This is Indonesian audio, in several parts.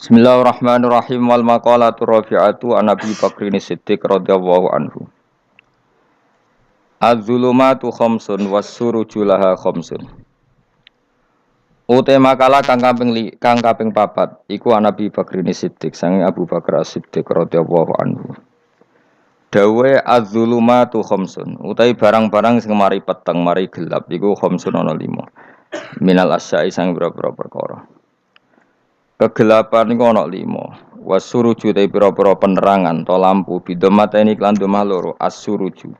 Bismillahirrahmanirrahim wal maqalatu rafi'atu an Abi Bakrin Siddiq radhiyallahu anhu. Az-zulumatu khamsun was-suruju laha khamsun. Ute makalah kang kaping papat iku an Abi Bakrin Siddiq sange Abu Bakar As-Siddiq radhiyallahu anhu. Dawe az-zulumatu khamsun utai barang-barang sing mari peteng mari gelap iku khamsun ana 5. Minal asya'i sang boro-boro perkara. Kegelapan iku ana 5. Wasuruju te pira-pira penerangan to lampu bidomata ini klan domah loro as-suruju.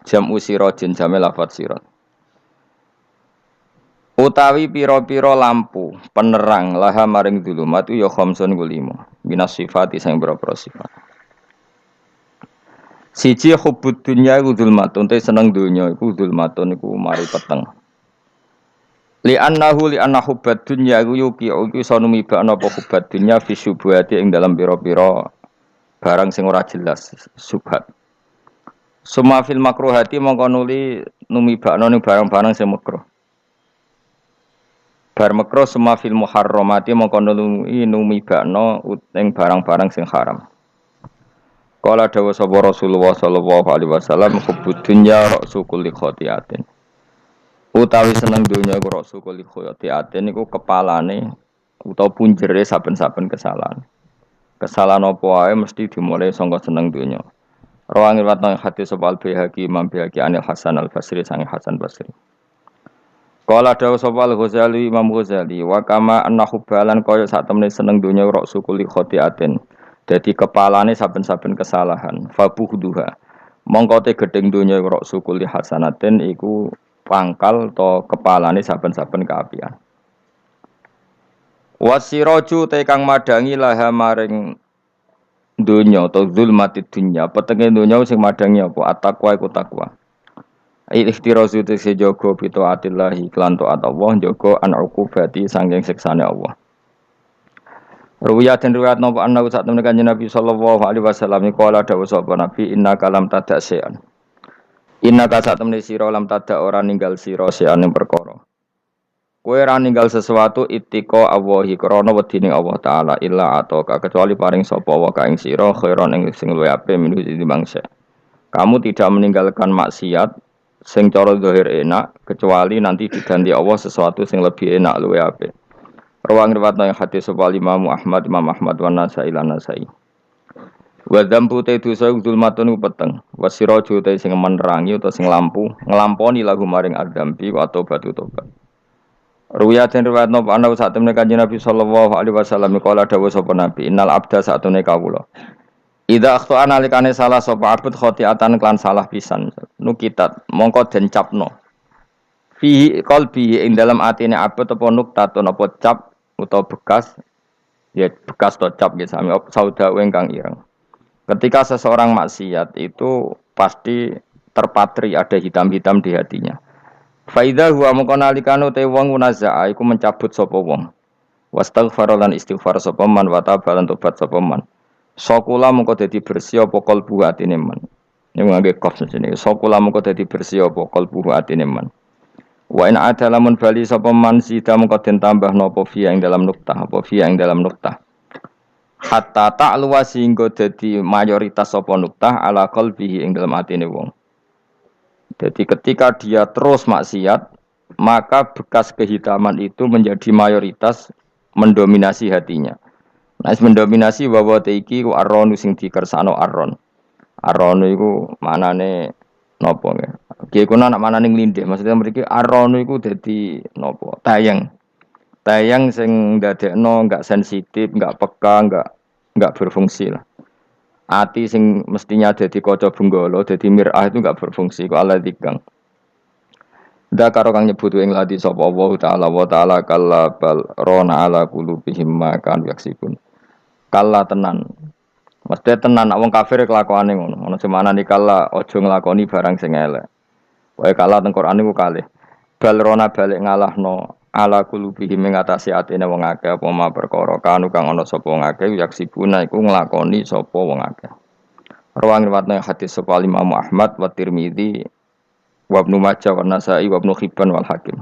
Jam usirajin jame lafat sirat. Utawi pira-pira lampu penerang laha maring dzulumat ya khamsun ku 5. Minas sifati sang pira-pira sifat. Siji hubbud dunya iku dzulmatun te seneng donya iku dzulmatun iku mari peteng. Li anna hubbad dunya yuki iso numibakna apa hubbad dunya fi syubhati ing dalam pira-pira barang sing ora jelas subhat. Suma fil makruhati mongko nuli numibakna ning barang-barang sing makruh. Bar makruh suma fil muharramati mongko nuli numibakna ing barang-barang sing haram. Kala dawuh sapa Rasulullah sallallahu alaihi wasallam hubbud dunya ra'su kulli khati'atin. Utawi seneng donya iku rasa kuli khoyati niku kepalane utawa punjere saben-saben kesalahan. Kesalahan apa wae mesti dimulai saka seneng donya. Rawang riwayat nang hadis sapa Al-Baihaqi Imam Baihaqi Anil Hasan Al-Basri sang Hasan Basri. Qala dawu sapa Al-Ghazali Imam Ghazali wa kama annahu balan kaya sak temene seneng donya rasa kuli khotiatin. Dadi kepalane saben-saben kesalahan. Fabuhduha. Mongko te gedeng donya rasa kuli hasanatin iku pangkal to kepalane saben-saben kaapian. Wasiraju te kang madangi laha maring donya to zulmatid dunya, petenge donya sing madangi apa at-taqwa iku takwa. Ikhtirazu te sejogo pito atillahi klan taat Allah jogo an uqubati sanging siksane Allah. Ruwiyat dan riwayat napa anna sak temene kanjeng Nabi sallallahu alaihi wasallam qala dawuh sapa Nabi inna kalam tadaksean. Inna ka sak temene sira lam tadak ora ninggal sira seane perkara. Kowe ora ninggal sesuatu itiko Allahi krana wedine Allah taala illa ataka kecuali paring sapa wa ka ing sira khairon ing sing luwih apik minuh dibangsa. Kamu tidak meninggalkan maksiat sing cara zahir enak kecuali nanti diganti Allah sesuatu sing lebih enak luwih apik. Rawang riwayat nang hadis sapa Imam Ahmad wa Nasai lan Nasai. Wa dzambu te dosa zulmatun peteng. Wasiraju te sing menerangi utawa sing lampu nglamponi lagu maring adzambi wa taubatu tobat. Ruwiyat den riwayat napa ana sak temene Kanjeng Nabi sallallahu alaihi wasallam kala dawuh sapa Nabi innal abda satune kawula. Idza akhta analikane salah sapa abd khotiatan klan salah pisan nukitat mongko den capno. Fi qalbi ing dalam atine abd apa nuktatun apa cap utawa bekas ya bekas to cap ya sami sauda ingkang ireng. Ketika seseorang maksiat itu pasti terpatri ada hitam-hitam di hatinya. Faidha huwa mongko nalikane te wong munazaa iku mencabut sapa wong. Wastaghfara lan istighfar sapa man wa tabalan tobat sapa man. Sakula mongko dadi bersih apa kalbu atine man. Ning ngangge kof jenenge. Sakula mongko dadi bersih apa kalbu atine man. Wa in adalamun bali sapa man sida mongko den tambah napa fi ing dalam nuktah apa fi ing dalam nuktah. Hatta ta'luwa sehingga dadi mayoritas sapa nuktah ala qalbihi ing dalam atine wong. Jadi ketika dia terus maksiat, maka bekas kehitaman itu menjadi mayoritas mendominasi hatinya. Nah, mendominasi bahwa teiki ku arronu sing dikersano arron. Arronu iku manane napa nggih? Ki iku anak manane nglindih. Maksudnya mriki arronu iku dadi napa? Tayang. Tayang sing ndadekno enggak sensitif, enggak peka, enggak berfungsi lah. Ati sing mestinya dadi kaca benggala, dadi mirah itu enggak berfungsi kok Allah dikang. Ndak karo kang nyebut ing lati sapa Allah taala wa taala kalla bal rona ala qulubihim ma kan yaksibun. Kalla tenan. Mesti tenan nek wong kafir kelakuane ngono. Ono semanane kalla aja nglakoni barang sing elek. Wae kalla teng Quran niku kalih. Bal rona balik ngalahno ala qulubihim ing atase atine wong akeh apa ma perkara kanu kang ana sapa wong akeh yaksibuna iku nglakoni sapa wong akeh. Rawang riwayat hadis sapa Imam Ahmad wa Tirmidzi wa Ibnu Majah wa Nasa'i wa Ibnu Hibban wal Hakim.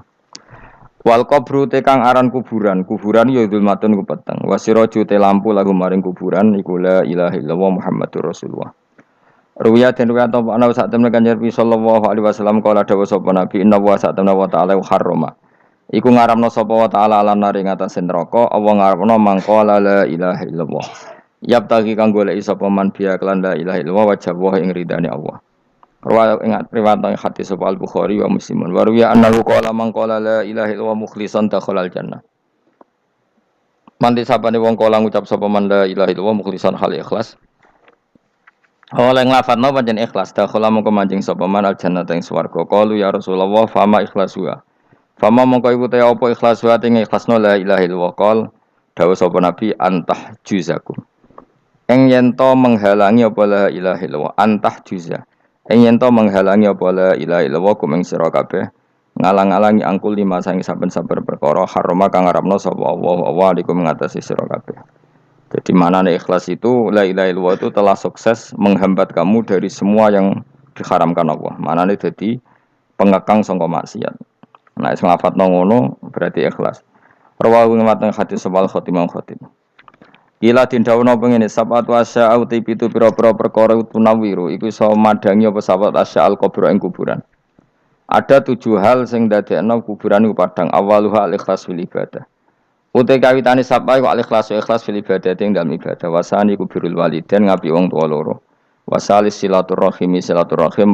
Wal qabru te kang aran kuburan, kuburan ya dzulmatun ku peteng. Wasiraju te lampu lagu maring kuburan iku la ilaha illallah Muhammadur Rasulullah. Ruwiya den ruwiya ta ana sak temne Kanjeng Nabi sallallahu alaihi wasallam kala dawuh sapa Nabi inna wa sak temne wa ta'ala harrama. Iku ngaramno sapa wa ta'ala lan nari ngatasé neraka apa ngaramno mangko la ilaha illallah. Yap tagi kang goleki sapa man biya kelan la ilaha illallah wajah wa ing ridane Allah. Rawa ingat riwayat yang hadis sapa Al-Bukhari wa Muslimun. Wa ruwiya annahu qala man qala la ilaha illallah mukhlishan dakhalal jannah. Manti sapane wong kala ngucap sapa man la ilaha illallah mukhlishan hal ikhlas. Oleh nglafadzno pancen ikhlas dakhala mongko manjing sapa man al jannah ing swarga. Qalu ya Rasulullah fama ikhlasuha. Fama mongko iku te apa ikhlasuha ing ikhlasno la ilaha illallah qol dawuh sapa nabi antah juzakum. Eng yen to menghalangi apa la ilaha illallah antah juza. Eng yen to menghalangi apa la ilaha illallah kumeng sira kabeh ngalang-alangi angkul lima sangi saben-saben perkara harama kang ngarepno sapa Allah alikum ngatasi sira kabeh. Jadi mana ikhlas itu la ilaha illallah itu telah sukses menghambat kamu dari semua yang diharamkan Allah. Mana jadi pengekang sangka maksiat. Nah, sing lafadzno ngono berarti ikhlas. Rawahu ngatan hadis sebal khotimah khotim. Gila dindawuh pengene sabatu asya uti pitu pira-pira perkara tunawiru iku iso madangi apa sabat asya al kubur ing kuburan. Ada 7 hal sing dadekno kuburan iku padang awaluha al ikhlas fil ibadah. Utai kawitane sapa iku ikhlas fil ibadah ing dalem ibadah wasani ku birrul walidain ngapi wong tuwa loro wasalis silaturahim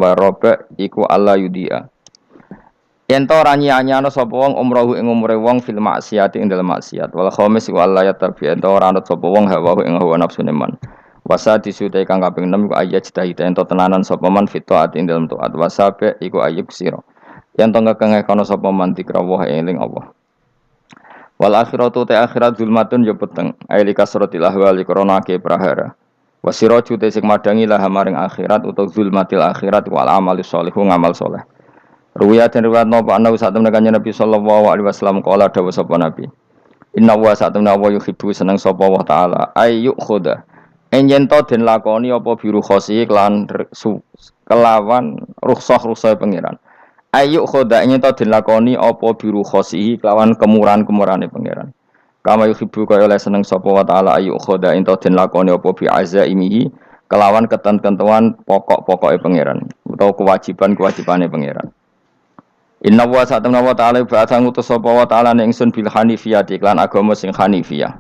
wa roba iku alla yudia yen to ora nyanyano sapa wong umrohu ing umure wong fil maksiat ing dalem maksiat wal khamis iku alla yatarbi ento ora anut sapa wong hawa ing hawa nafsune man wasa disutai kang kaping 6 iku ayat cita ento tenanan sapa man fit taat ing dalem taat wasabe iku ayub sira yen to ngekeng sapa man dikrawuh eling Allah. Wal akhiratu ta akhirat zulmatun ya peteng aili kasratil ahwali krana ke prahara wasiraju te sing madangi lah maring akhirat utawa zulmatil akhirat wal amali sholihu ngamal saleh ruwiyat den riwayat napa ana sak temne kanjeng Nabi sallallahu alaihi wasallam kala dawuh sapa Nabi inna wa sak temne wa yuhibbu seneng sapa wa taala ayu khoda enjen to den lakoni apa biru khosi kelawan rukhsah pangeran ayu khodaknya to dilakoni apa biru khosihi kelawan kemurahan-kemurahane pangeran. Kama yuhibbu kaya oleh seneng sapa wa taala ayu khoda ento dilakoni apa bi azaimihi kelawan ketentuan pokok-pokoke pangeran utawa kewajiban-kewajibane pangeran. Inna wa sa'tamna wa ta'ala ba'atha ngutus sapa wa ta'ala ning ingsun bil hanifiyah iklan agama sing hanifiyah.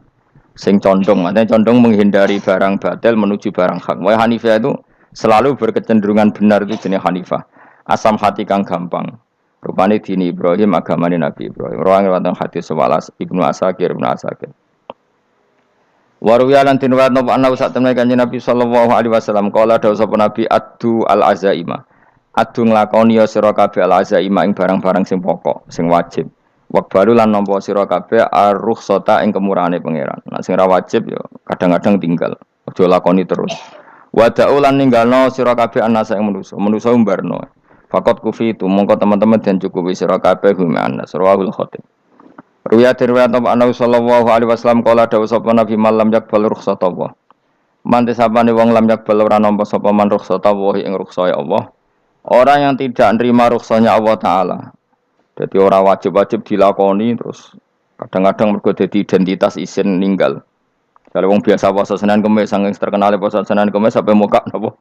Sing condong, maksudnya condong menghindari barang batil menuju barang hak. Wa hanifiyah itu selalu berkecenderungan benar itu jenis hanifah. Asam hati kang gampang. Rupane dini Ibrahim agamane Nabi Ibrahim. Rawang wonten hadis sewalas Ibnu Asakir. Waruya lan tinwat napa ana sak temne Kanjeng Nabi sallallahu alaihi wasallam kala dawuh sapa Nabi addu al azaima. Addu nglakoni ya sira kabeh al azaima ing barang-barang sing pokok, sing wajib. Wakbaru lan nampa sira kabeh ar-rukhsata ing kemurahane pangeran. Nah sing ra wajib ya kadang-kadang tinggal. Aja lakoni terus. Wada'u lan ninggalno sira kabeh anasa ing manusa. Manusa umbarno. Fakot kufi itu mongko teman-teman dan cukupi sira kabeh hum anas rawahul khatib. Riwayat apa ana sallallahu alaihi wasallam kala dawuh sapa Nabi malam yakbal rukhsata Allah. Mante sapane wong lam yakbal ora nampa sapa man rukhsata Allah ing rukhsahe Allah. Orang yang tidak nerima rukhsahnya Allah taala. Jadi orang wajib-wajib dilakoni terus kadang-kadang mergo dadi identitas isin ninggal. Kalau wong biasa puasa Senin Kamis saking terkenal puasa Senin Kamis sampai muka napa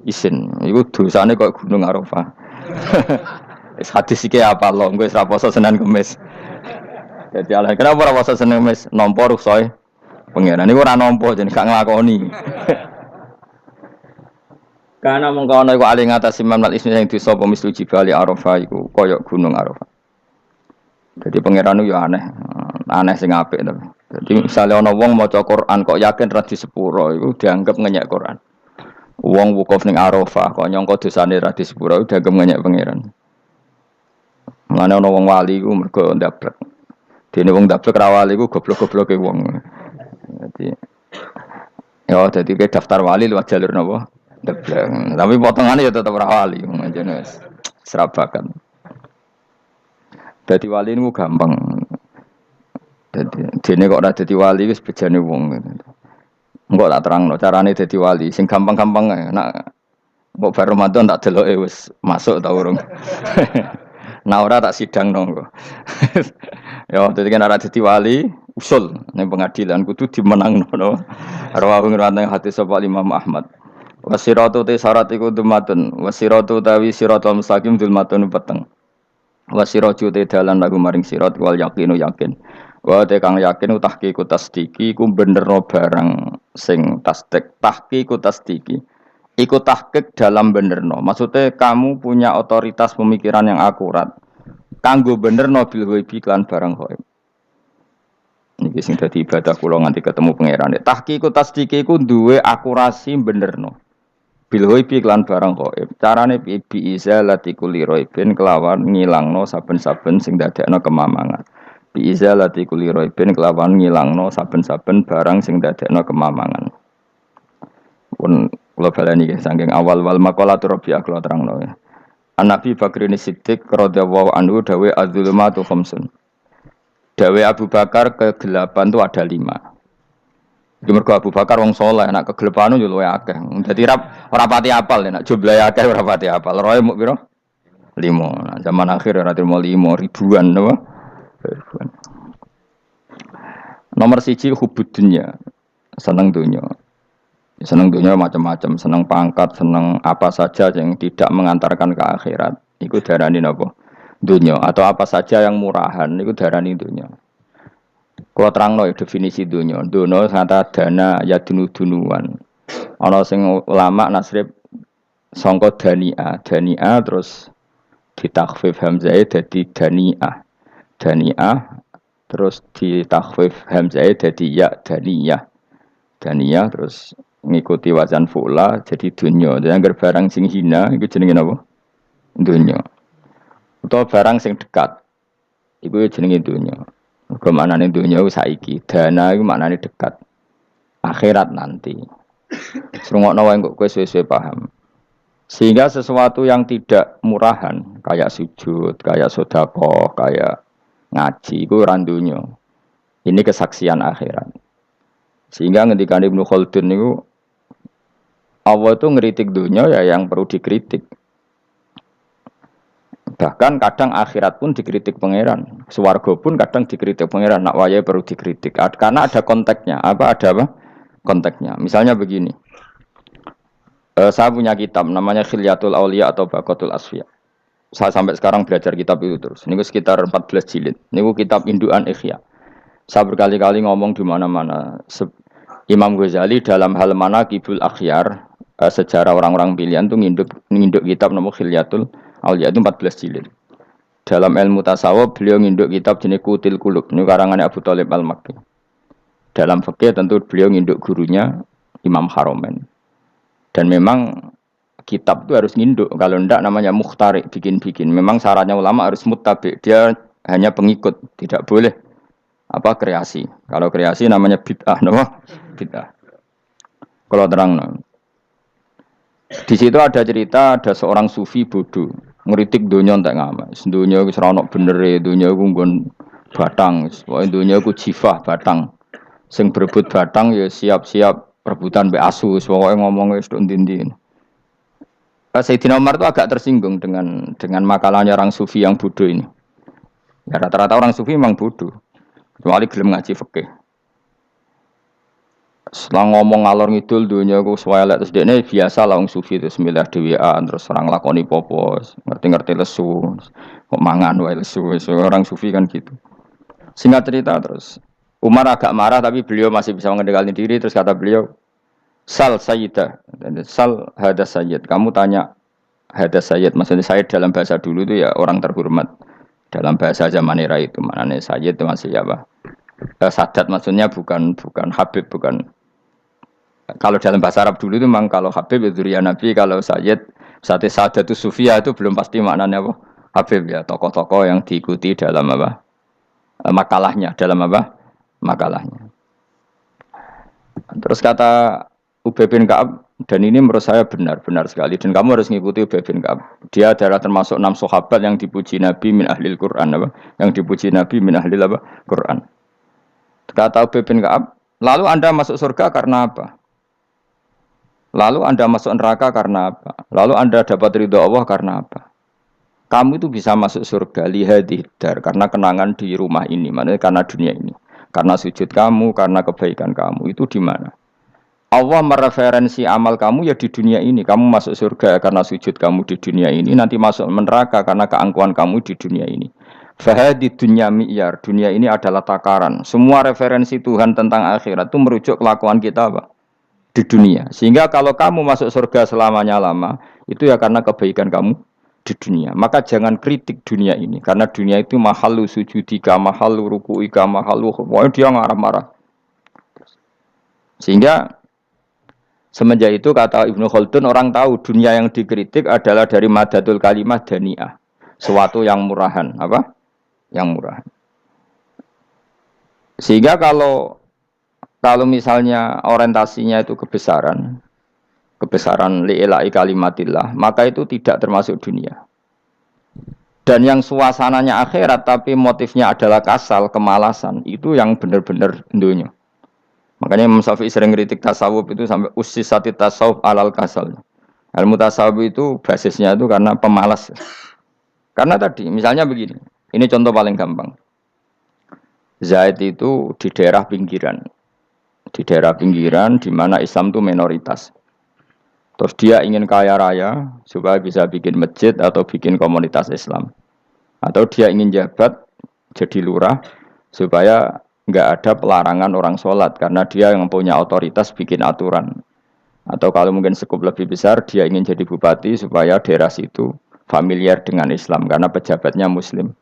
isin. Iku dosane kok gunung Arafah. Wis hadis iki apa lho, engko wis ra puasa Senin Kamis. Jadi ala kenapa ora puasa Senin Kamis nampa rukhsah pengiran niku ora nampa jeneng gak nglakoni. Karena mengkono iku ali ngatasi mamlal ismi sing dosa apa mislu jibali Arafah iku kaya gunung Arafah. Jadi pengiran itu ya aneh sing apik to. Jadi misalnya ana wong maca Quran kok yakin ra di sepuro iku dianggap ngenyek Quran. Wong wukuf ning Arafah kok nyangka dosane ra di sepuro dianggap ngenyek pengiran. Mane ana wong wali iku mergo ndablek. Dene wong ndablek ra wali iku goblok-gobloke wong. Jadi ke daftar wali lewat jalur napa? Ndablek. Tapi potongannya ya tetep ra wali manjane wis serabakan. Dadi wali niku gampang. Dadi dene kok ora dadi wali wis bejane wong. Engko tak terangno carane dadi wali sing gampang-gampang ae. Nek mbok bar Ramadan tak deloke wis masuk ta urung. Nah ora tak sidang nongko. Ya dadi kan ora dadi wali usul ning pengadilan kudu dimenangno no. Rawahu ngrawateng hati sapa Imam Ahmad. Wasiratu te syarat iku dumatun. Wasiratu tawi siratal mustaqim dulmatun peteng. Wasiratu te dalan lagu maring sirat wal yakinu yakin. Wa te kang yakin tahqiqu tasdiki ku benerno barang sing tasdik. Tahqiqu tasdiki. Iku tahqiq dalam benerno. Maksudnya kamu punya otoritas pemikiran yang akurat. Kanggo benerno bil ghaibi lan barang ghaib. Niki sing dadi ibadah kula nganti ketemu pangeran. Tahqiqu tasdiki iku duwe akurasi benerno. Bil ghaibi lan barang ghaib. Carane bi izalati kulli ghaibin kelawan ngilangno saben-saben sing dadekno kemamangan. Bi izalati kulli ghaibin kelawan ngilangno saben-saben barang sing dadekno kemamangan. Pun kula baleni saking awal wal maqalatur rabi'ah kula terangno ya. An-Nabi Bakrin Siddiq radhiyallahu anhu dawe az-zulumatu khamsun. Dawe Abu Bakar kegelapan itu ada 5. Mergo Abu Bakar wong saleh, nek kegelapan yo luwih akeh. Dadi ora pati apal nek jumlahe akeh ora pati apal. Roe muk pira? 5. Nah, zaman akhir ora trimo 5 ribuan napa? Ribuan. Nomor 1 hubud dunya. Seneng dunya. Seneng dunia macam-macam, seneng pangkat, seneng apa saja yang tidak mengantarkan ke akhirat. Iku darani napa? Dunia atau apa saja yang murahan iku darani dunia. Kalau terangno definisi dunia, dunia kata dana ya dunuan. Ana sing ulama nasrib sangka dania terus ditakhfif hamzah dadi daniah. Daniah terus ditakhfif hamzah dadi ya daniyah. Daniyah terus ngikuti wazan fu'la jadi dunya. Jadi anggar barang sing hina iku jenenge napa? Dunya. Utawa barang sing dekat iku jenenge dunya. Mergo maknane dunya iku saiki, dana iku maknane dekat. Akhirat nanti. Srungokno wae kok kowe suwe-suwe paham. Sehingga sesuatu yang tidak murahan kayak sujud, kayak sedekah, kayak ngaji iku ora dunya. Ini kesaksian akhirat. Sehingga ngendikane Ibnu Khaldun niku Allah itu ngeritik dunia ya yang perlu dikritik. Bahkan kadang akhirat pun dikritik pangeran. Swarga pun kadang dikritik pangeran. Nak waya perlu dikritik. Karena ada konteksnya. Ada apa? Konteksnya. Misalnya begini. Saya punya kitab namanya Khilyatul Auliya atau Baqatul Asfiya. Saya sampai sekarang belajar kitab itu terus. Ini sekitar 14 jilid. Ini kitab Induan Ikhya. Saya berkali-kali ngomong di mana-mana. Imam Ghazali dalam hal mana Kibul Akhyar, sejarah orang-orang pilihan itu nginduk kitab nama Khilyatul Auliya itu 14 jilid. Dalam ilmu tasawuf beliau nginduk kitab jenis Qutil Qulub, ini karangan Abu Thalib Al-Makki. Dalam fikih tentu beliau nginduk gurunya Imam Haromen. Dan memang kitab itu harus nginduk, kalau tidak namanya mukhtarik, bikin-bikin. Memang syaratnya ulama harus muttabi, dia hanya pengikut, tidak boleh kreasi. Kalau kreasi namanya bid'ah, bid'ah. Kalau terang, di situ ada cerita ada seorang sufi bodoh ngeritik dunia entek ngamak. Dunia wis ora ono benere, dunia ku nggon batang, pokoke dunia ku jifah batang. Sing berebut batang ya siap-siap rebutan mbek asu, pokoke ngomong wis tok ndi-ndi. Sayyidina Umar itu agak tersinggung dengan makalahnya orang sufi yang bodoh ini. Ya rata-rata orang sufi memang bodoh. Kecuali gelem ngaji fikih. Setelah ngomong ngalor ngidul dunia ku swelek terus dekne biasa lah wong sufi terus milih dhewean terus orang lakoni popo, ngerti-ngerti lesu, kok mangan wae lesu. Orang sufi kan gitu. Singkat cerita terus Umar agak marah tapi beliau masih bisa mengendalikan diri terus kata beliau, "Sal sayyidah." Sal hada sayyid. Kamu tanya hada sayyid, maksudnya sayyid dalam bahasa dulu itu ya orang terhormat. Dalam bahasa zaman era itu maknanya sayyid itu masih apa? Sadat maksudnya bukan habib, bukan. Kalau dalam bahasa Arab dulu itu memang kalau habib itu ya Nabi, kalau sayyid sadatus sufia itu belum pasti maknanya apa? Habib ya, tokoh-tokoh yang diikuti dalam apa? Makalahnya, dalam apa? Makalahnya. Terus kata Ubay bin Ka'ab, dan ini menurut saya benar sekali, dan kamu harus mengikuti Ubay bin Ka'ab. Dia adalah termasuk 6 sahabat yang dipuji Nabi min ahlil Quran, apa? Yang dipuji Nabi min ahlil apa? Quran. Kata Ubay bin Ka'ab, lalu Anda masuk surga karena apa? Lalu Anda masuk neraka karena apa? Lalu Anda dapat ridho Allah karena apa? Kamu itu bisa masuk surga lihadidar karena kenangan di rumah ini, maksudnya karena dunia ini. Karena sujud kamu, karena kebaikan kamu itu di mana? Allah mereferensi amal kamu ya di dunia ini. Kamu masuk surga karena sujud kamu di dunia ini, nanti masuk neraka karena keangkuhan kamu di dunia ini. Fahadi dunya mi'yar, dunia ini adalah takaran. Semua referensi Tuhan tentang akhirat itu merujuk kelakuan kita apa? Di dunia. Sehingga kalau kamu masuk surga selamanya lama, itu ya karena kebaikan kamu di dunia. Maka jangan kritik dunia ini, karena dunia itu mahalu sujudika, mahalu ruku'ika, mahalu pokoknya dia marah-marah. Sehingga semenjak itu kata Ibnu Khaldun, orang tahu dunia yang dikritik adalah dari madatul kalimah dani'ah, suatu yang murahan, apa? Yang murah. Sehingga kalau misalnya orientasinya itu kebesaran li'ilai kalimatillah, maka itu tidak termasuk dunia. Dan yang suasananya akhirat tapi motifnya adalah kasal, kemalasan, itu yang benar-benar dunia. Makanya Imam Syafi'i sering kritik tasawuf itu sampai ussisati tasawuf alal kasal. Ilmu tasawuf itu basisnya itu karena pemalas. Karena tadi misalnya begini. Ini contoh paling gampang. Zaid itu di daerah pinggiran. Di daerah pinggiran di mana Islam itu minoritas. Terus dia ingin kaya raya supaya bisa bikin masjid atau bikin komunitas Islam. Atau dia ingin jabat jadi lurah supaya nggak ada pelarangan orang sholat karena dia yang punya otoritas bikin aturan. Atau kalau mungkin skup lebih besar dia ingin jadi bupati supaya daerah situ familiar dengan Islam karena pejabatnya Muslim.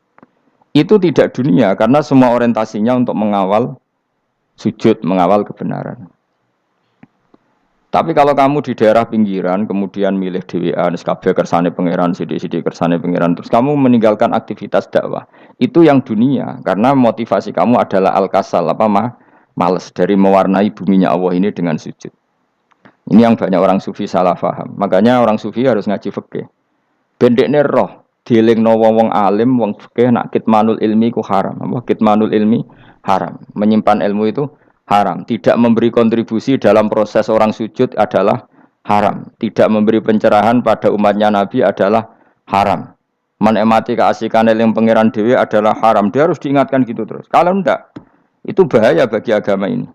Itu tidak dunia karena semua orientasinya untuk mengawal sujud, mengawal kebenaran. Tapi kalau kamu di daerah pinggiran kemudian milih dhewean kabeh kersane pangeran, sithik-sithik kersane pangeran, terus kamu meninggalkan aktivitas dakwah. Itu yang dunia karena motivasi kamu adalah al-kasal males dari mewarnai buminya Allah ini dengan sujud. Ini yang banyak orang sufi salah paham. Makanya orang sufi harus ngaji fikih. Bendekne roh dielingno wong alim, wong fikih nak kitmanul ilmi ku haram. Apa kitmanul ilmi haram. Menyimpan ilmu itu haram. Tidak memberi kontribusi dalam proses orang sujud adalah haram. Tidak memberi pencerahan pada umatnya Nabi adalah haram. Menikmati keasikan eling pangeran dhewe adalah haram. Dia harus diingatkan gitu terus. Kalau enggak, itu bahaya bagi agama ini.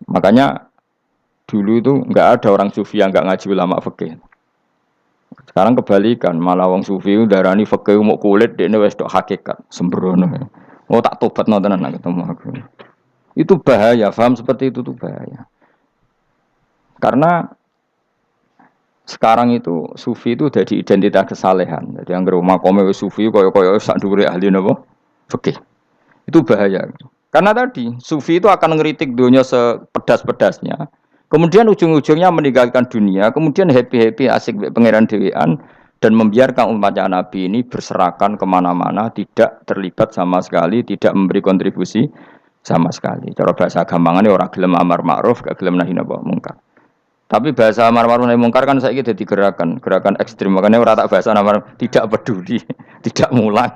Makanya dulu itu enggak ada orang sufi yang enggak ngaji ulama fikih. Sekarang kebalikan, malah wong sufi darani fikih mau kulit dekne wis tok hakikat, sembrono. Oh tak tobatno tenan nek ketemu aku. Itu bahaya, paham seperti itu tuh bahaya. Karena sekarang itu sufi itu jadi identitas kesalehan. Jadi yang rumah kome sufi koyo-koyo sak dhuwure ahli napa? Fikih. Itu bahaya. Karena tadi sufi itu akan ngeritik dunia sepedas-pedasnya. Kemudian ujung-ujungnya meninggalkan dunia, kemudian happy-happy asik pangeran dhewean dan membiarkan umatnya Nabi ini berserakan kemana-mana, tidak terlibat sama sekali, tidak memberi kontribusi sama sekali. Cara bahasa gampangane orang gelem amar ma'ruf, gak gelem nahi mungkar. Tapi bahasa amar ma'ruf nahi mungkar kan saiki dadi gerakan ekstrem. Makanya ora tak bahasa amar tidak peduli, tidak mulang.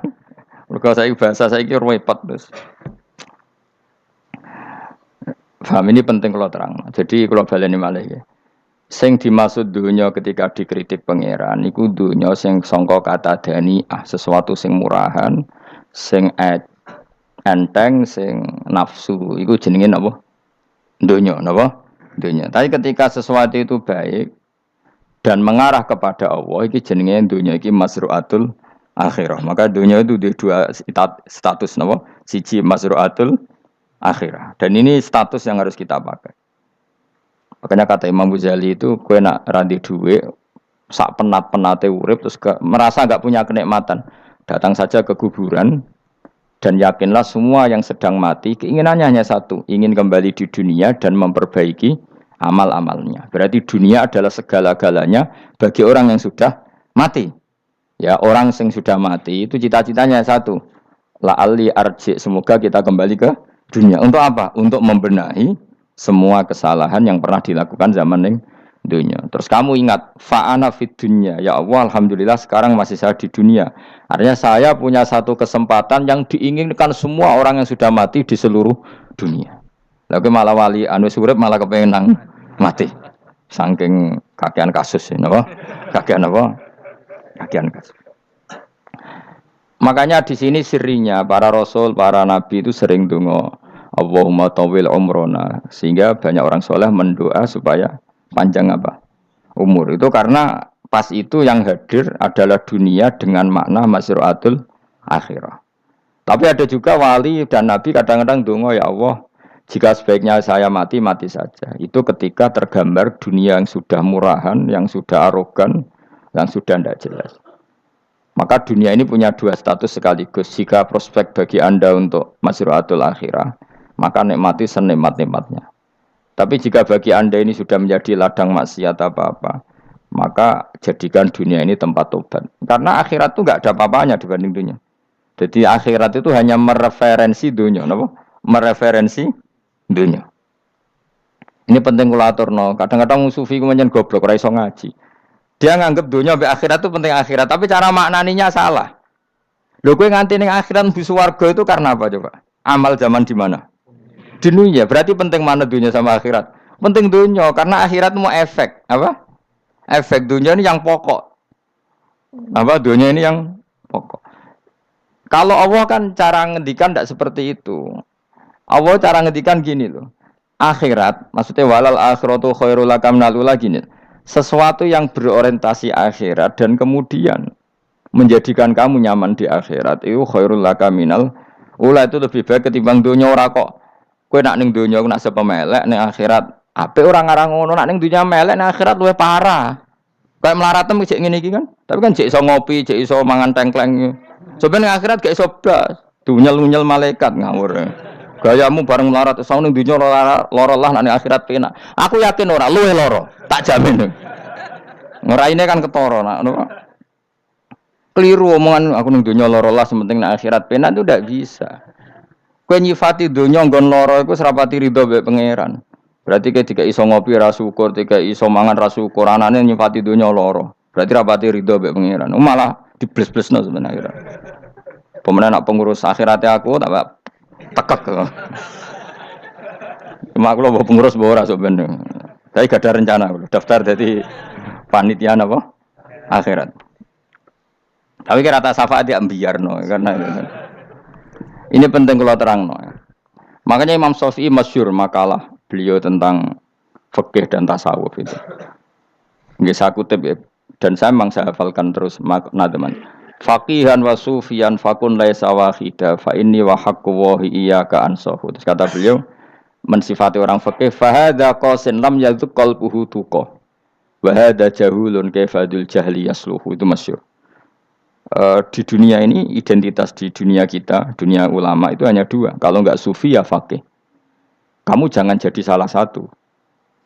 Mergo saiki bahasa saiki repot terus. Paham ini penting kalau terang. Jadi kalau baleni malih ya. Sing dimaksud dunya ketika dikritik pangeran iku dunya sing sangka kata dani'ah, sesuatu sing murahan, sing enteng, sing nafsu. Iku jenenge napa? Dunya, napa? Dunya. Tapi ketika sesuatu itu baik dan mengarah kepada Allah, iki jenenge dunya iki masru'atul akhirah. Maka dunya itu di dua status napa? Siji masru'atul akhirah. Dan ini status yang harus kita pakai. Makanya kata Imam Ghazali itu, kowe nak randi duwe sak penat-penate urip terus merasa enggak punya kenikmatan, datang saja ke kuburan dan yakinlah semua yang sedang mati keinginannya hanya satu, ingin kembali di dunia dan memperbaiki amal-amalnya. Berarti dunia adalah segala-galanya bagi orang yang sudah mati. Ya, orang yang sudah mati itu cita-citanya satu. La'alli arji, semoga kita kembali ke dunia. Untuk apa? Untuk membenahi semua kesalahan yang pernah dilakukan zaman ning dunia. Terus kamu ingat, fa'ana fid dunya. Ya Allah, alhamdulillah sekarang masih saya di dunia. Artinya saya punya satu kesempatan yang diinginkan semua orang yang sudah mati di seluruh dunia. Lalu malah wali anu urip malah kepengen nang mati. Saking kakean kasus, napa? Kakean apa? Kakean kasus. Makanya di sini sirinya para rasul, para nabi itu sering donga Allahumma tawil umrona, sehingga banyak orang soleh mendoa supaya panjang apa umur. Itu karena pas itu yang hadir adalah dunia dengan makna masyraatul akhirah. Tapi ada juga wali dan nabi kadang-kadang donga, ya Allah, jika sebaiknya saya mati, mati saja. Itu ketika tergambar dunia yang sudah murahan, yang sudah arogan, yang sudah tidak jelas. Maka dunia ini punya dua status sekaligus. Jika prospek bagi Anda untuk masyraatul akhirah, maka nikmati senikmat-nikmatnya. Tapi jika bagi Anda ini sudah menjadi ladang maksiat apa-apa, maka jadikan dunia ini tempat tobat. Karena akhirat itu nggak ada apa-apanya dibanding dunia. Jadi akhirat itu hanya mereferensi dunia, apa? Mereferensi dunia. Ini penting kula aturno. Kadang-kadang sufi ku menyen goblok ora iso ngaji. Dia nganggep dunia sampai akhirat itu penting akhirat, tapi cara maknaninya salah. Lho kowe nganti ning akhirat mlebu swarga itu karena apa coba? Amal zaman di mana? Di dunia. Berarti penting mana dunia sama akhirat? Penting dunia karena akhirat mau efek, apa? Efek dunia ini yang pokok. Apa dunia ini yang pokok. Kalau Allah kan cara ngendikan tidak seperti itu. Allah cara ngendikan gini loh. Akhirat, maksudnya walal akhiratu khairul lakam nalula gini. Sesuatu yang berorientasi akhirat dan kemudian menjadikan kamu nyaman di akhirat itu khairul lakaminal ula, itu lebih baik ketimbang dunia. Ora kok kowe nak ning dunia nak sepemelek ning akhirat apik ora ngarang ngono, nak ning dunia melek ning akhirat luwih parah. Kayak melaratem cek ngene iki kan. Tapi kan cek iso ngopi, cek iso mangan tengkleng. Coba ning akhirat gak iso blas. Dunyel-unyel malaikat ngawur. Gayamu bareng melarat iso ning dunia lara lah nak ning akhirat penak. Aku yakin ora luwih lara, tak jamin. Ngeraine kan ketara nak ngono. Keliru omongan aku ning dunia lara lah sementing nek akhirat penak itu ndak bisa. Kowe nyifati dunia nggon lara iku serapati ridho mbek pangeran. Berarti ketika iso ngopi ra syukur, ketika iso mangan ra syukur, anane nyifati dunia lara. Berarti rapati ridho mbek pangeran. Malah dibles-blesno sebenarnya. Pemenang nak pengurus akhirate aku tak tekek. Cuma aku lho pengurus ora sebenarnya. Tapi gak ada rencana daftar jadi panitia apa? Akhirat. Tapi kira tak syafaat ya ambiarno karena ini penting kalau terangno. Makanya Imam Syafi'i masyhur makalah beliau tentang fikih dan tasawuf itu. Nggih saya kutip ya. Dan saya memang saya hafalkan terus makna teman. Faqihan wa sufiyan fakun laisa wahida fa inni wa haqqu wa iyyaka ansahu. Terus kata beliau mensifati orang fikih fa hadza qasin lam yazuk qalbuhu tuqa. Wa hadza jahulun kaifadul jahli yasluhu, itu masyhur. Di dunia ini identitas di dunia kita, dunia ulama itu hanya dua. Kalau enggak sufi ya faqih. Kamu jangan jadi salah satu.